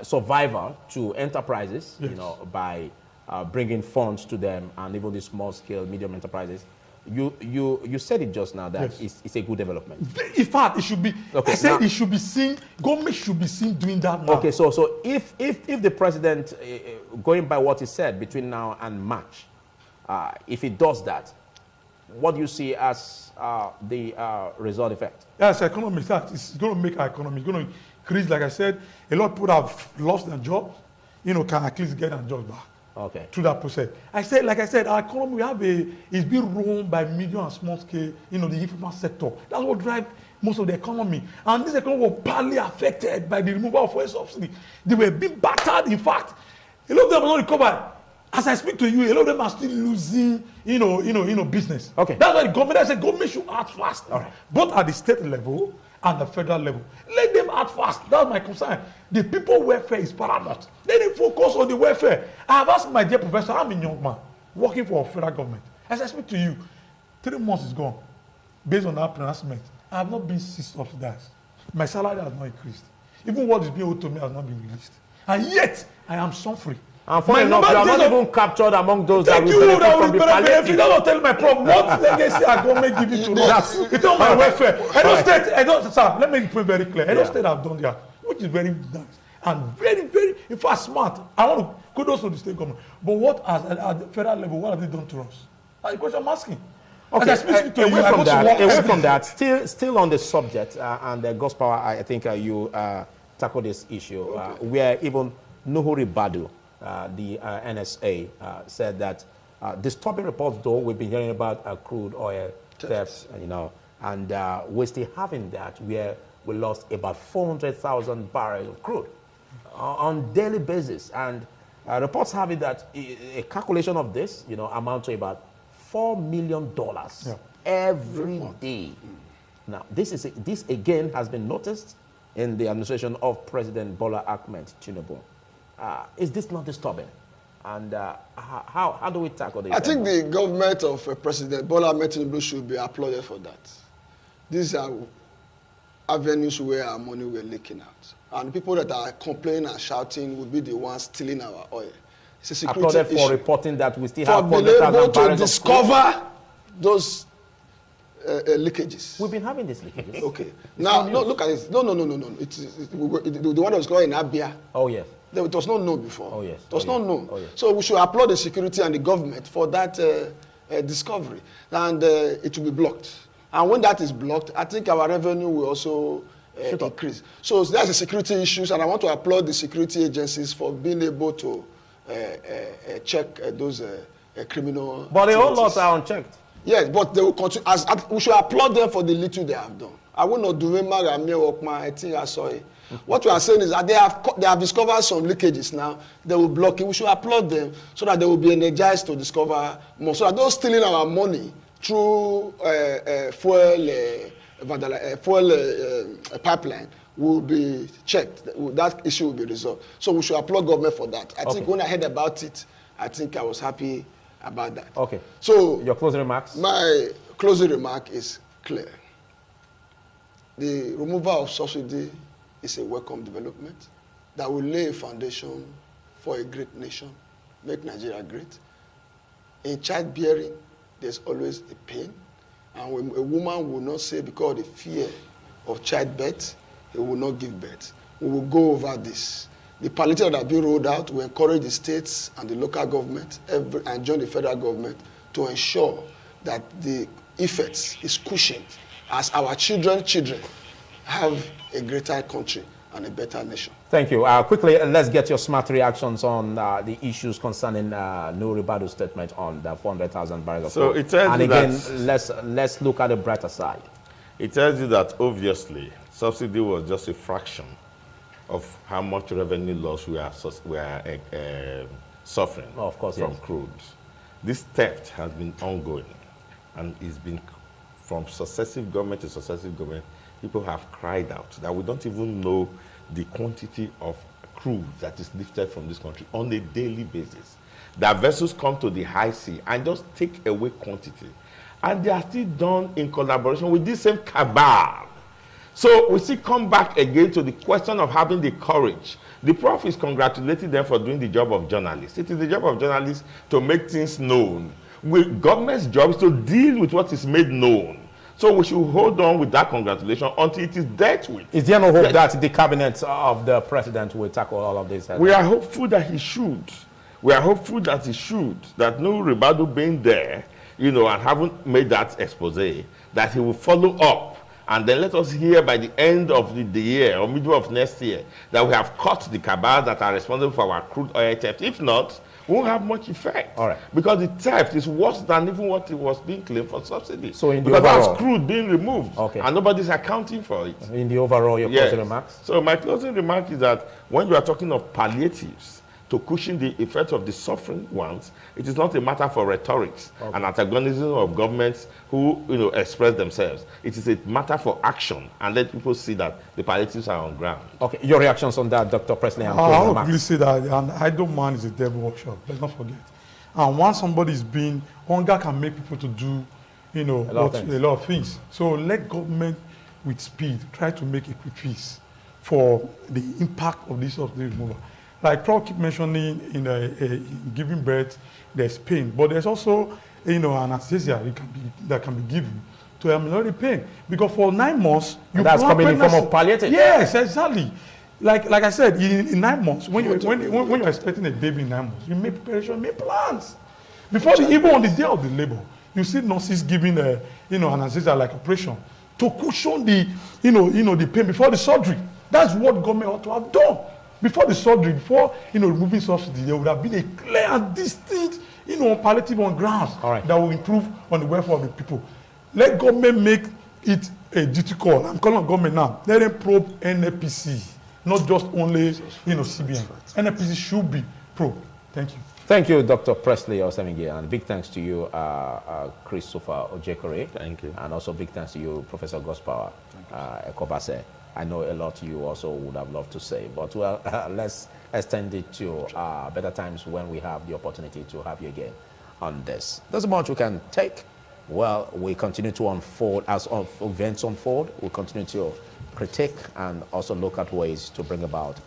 Speaker 1: survival to enterprises. Yes. By bringing funds to them and even the small scale medium enterprises. You said it just now that yes. it's a good development.
Speaker 4: In fact, it should be. Okay, I said now, it should be seen. Government should be seen doing that now.
Speaker 1: Okay, so if the president, going by what he said between now and March, if he does that, what do you see as the result effect?
Speaker 4: Yes, economic. It's going to make our economy. It's going to increase. Like I said, a lot of people have lost their jobs. Can at least get their jobs back.
Speaker 1: Okay.
Speaker 4: Through that process. Like I said, our economy is being run by medium and small scale, the informal sector. That's what drives most of the economy. And this economy was badly affected by the removal of fuel subsidy. They were being battered. In fact, a lot of them are not recovered. As I speak to you, a lot of them are still losing, business.
Speaker 1: Okay.
Speaker 4: That's why I said government should act fast.
Speaker 1: All right.
Speaker 4: Both at the state level and the federal level. Let them act fast. That's my concern. The people welfare is paramount. Let them focus on the welfare. I have asked my dear professor, I'm a young man working for a federal government. As I speak to you, 3 months is gone. Based on that pronouncement, I have not been subsidized. My salary has not increased. Even what is being owed to me has not been released. And yet, I am suffering.
Speaker 1: And funny enough, you are not even captured among those that will benefit from the palliative.
Speaker 4: Don't tell my problem. What legacy are government giving to us? It's on my welfare. Sir, let me make it very clear. Edo State have done that, which is very nice and very, very, in fact, smart. I want to kudos to the state government. But what at the federal level, what have they done to us? That's the question I'm asking.
Speaker 1: Okay, away from that, still on the subject, and God's power, I think you tackle this issue, where even Nuhuri Badu, the NSA, said that disturbing reports, though, we've been hearing about crude oil thefts, and we're still having that, where we lost about 400,000 barrels of crude on daily basis. And reports have it that a calculation of this, amount to about $4 million every day. Now, this again has been noticed in the administration of President Bola Ahmed Tinubu. Is this not disturbing? And how do we tackle this?
Speaker 2: I think the government of President Bola Ahmed Tinubu should be applauded for that. These are avenues where our money were leaking out. And people that are complaining and shouting will be the ones stealing our oil. It's a security
Speaker 1: applauded for reporting that we still have
Speaker 2: for being able to discover those leakages.
Speaker 1: We've been having these leakages.
Speaker 2: Okay. Now, look at this. No. The one that was going in Abia.
Speaker 1: Oh, yes.
Speaker 2: It was not known before.
Speaker 1: Oh, yes.
Speaker 2: It was not known.
Speaker 1: Oh, yes.
Speaker 2: So we should applaud the security and the government for that discovery. And it will be blocked. And when that is blocked, I think our revenue will also increase. So that's the security issues, and I want to applaud the security agencies for being able to check those criminal
Speaker 1: But the whole lot are unchecked.
Speaker 2: Yes, but they will continue. We should applaud them for the little they have done. I will not do I think I saw it. What we are saying is that they have discovered some leakages now. They will block it. We should applaud them so that they will be energized to discover more. So that those stealing our money through fuel pipeline will be checked. That issue will be resolved. So we should applaud government for that. I think when I heard about it, I think I was happy about that.
Speaker 1: Okay.
Speaker 2: So
Speaker 1: your closing remarks?
Speaker 2: My closing remark is clear. The removal of subsidy is a welcome development that will lay a foundation for a great nation, make Nigeria great. In childbearing, there's always a pain. And when a woman will not say because of the fear of childbirth, he will not give birth. We will go over this. The palliative that have been rolled out will encourage the states and the local government and join the federal government to ensure that the effects is cushioned as our children have a greater country and a better nation.
Speaker 1: Thank you. Quickly, let's get your smart reactions on the issues concerning Nuhuri Badu's statement on the 400,000 barrels of
Speaker 3: so
Speaker 1: crude.
Speaker 3: It tells
Speaker 1: and
Speaker 3: you
Speaker 1: again,
Speaker 3: that,
Speaker 1: let's look at the brighter side.
Speaker 3: It tells you that obviously subsidy was just a fraction of how much revenue loss we are suffering from crude. This theft has been ongoing, and it's been from successive government to successive government. People have cried out that we don't even know the quantity of crude that is lifted from this country on a daily basis. That vessels come to the high sea and just take away quantity. And they are still done in collaboration with this same cabal. So we still come back again to the question of having the courage. The Prof is congratulating them for doing the job of journalists. It is the job of journalists to make things known. Government's job is to deal with what is made known. So we should hold on with that congratulation until it is dealt with.
Speaker 1: Is there no hope that the cabinet of the president will tackle all of this?
Speaker 3: We are hopeful that he should. We are hopeful that he should. That Nuhuri Badu being there, and haven't made that expose, that he will follow up. And then let us hear by the end of the year or middle of next year that we have caught the cabals that are responsible for our crude oil theft. If not, we won't have much effect.
Speaker 1: All right.
Speaker 3: Because the theft is worse than even what it was being claimed for subsidy.
Speaker 1: So in the
Speaker 3: because
Speaker 1: overall,
Speaker 3: that's crude being removed.
Speaker 1: Okay.
Speaker 3: And nobody's accounting for it.
Speaker 1: In the overall, your closing remarks?
Speaker 3: So my closing remark is that when you are talking of palliatives, to cushion the effect of the suffering ones, it is not a matter for rhetorics and antagonism of governments who express themselves. It is a matter for action and let people see that the palliatives are on ground. Okay,
Speaker 1: your reactions on that, Dr. Presley?
Speaker 4: I would really say that an idle man is a devil workshop. Let's not forget. And once somebody is being, hunger can make people to do, a lot of things. So let government with speed try to make a quick fix for the impact of this subsidy removal. like Prof keep mentioning in giving birth, there's pain, but there's also, anesthesia that can be given to ameliorate the pain. Because for 9 months, you
Speaker 1: that's coming in form of palliative.
Speaker 4: Yes, exactly. Like I said, in 9 months, when you're expecting a baby in 9 months, you make preparation, make plans. Before even on the day of the labor, you see nurses giving anesthesia like operation to cushion the the pain before the surgery. That's what government ought to have done before the surgery. Before removing subsidy, there would have been a clear and distinct palliative on grounds that will improve on the welfare of the people. Let government make it a duty call. I'm calling on government now. Let them probe NAPC, not just only CBN. NAPC should be probed. Thank you.
Speaker 1: Thank you, Dr. Presley Osemenge, and big thanks to you, Christopher Ojekore.
Speaker 3: Thank you.
Speaker 1: And also big thanks to you, Professor Gospower Ekobase. I know a lot you also would have loved to say, but well, let's extend it to better times when we have the opportunity to have you again on this. There's much we can take. Well, we continue to unfold as events unfold. We continue to critique and also look at ways to bring about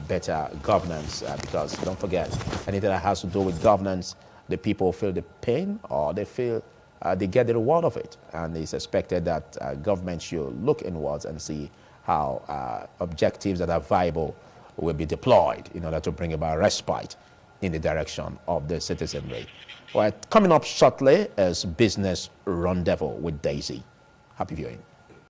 Speaker 1: better governance, because don't forget, anything that has to do with governance, the people feel the pain or they feel they get the reward of it. And it's expected that government should look inwards and see how objectives that are viable will be deployed in order to bring about respite in the direction of the citizenry. Well, coming up shortly is Business Rendezvous with Daisy. Happy viewing.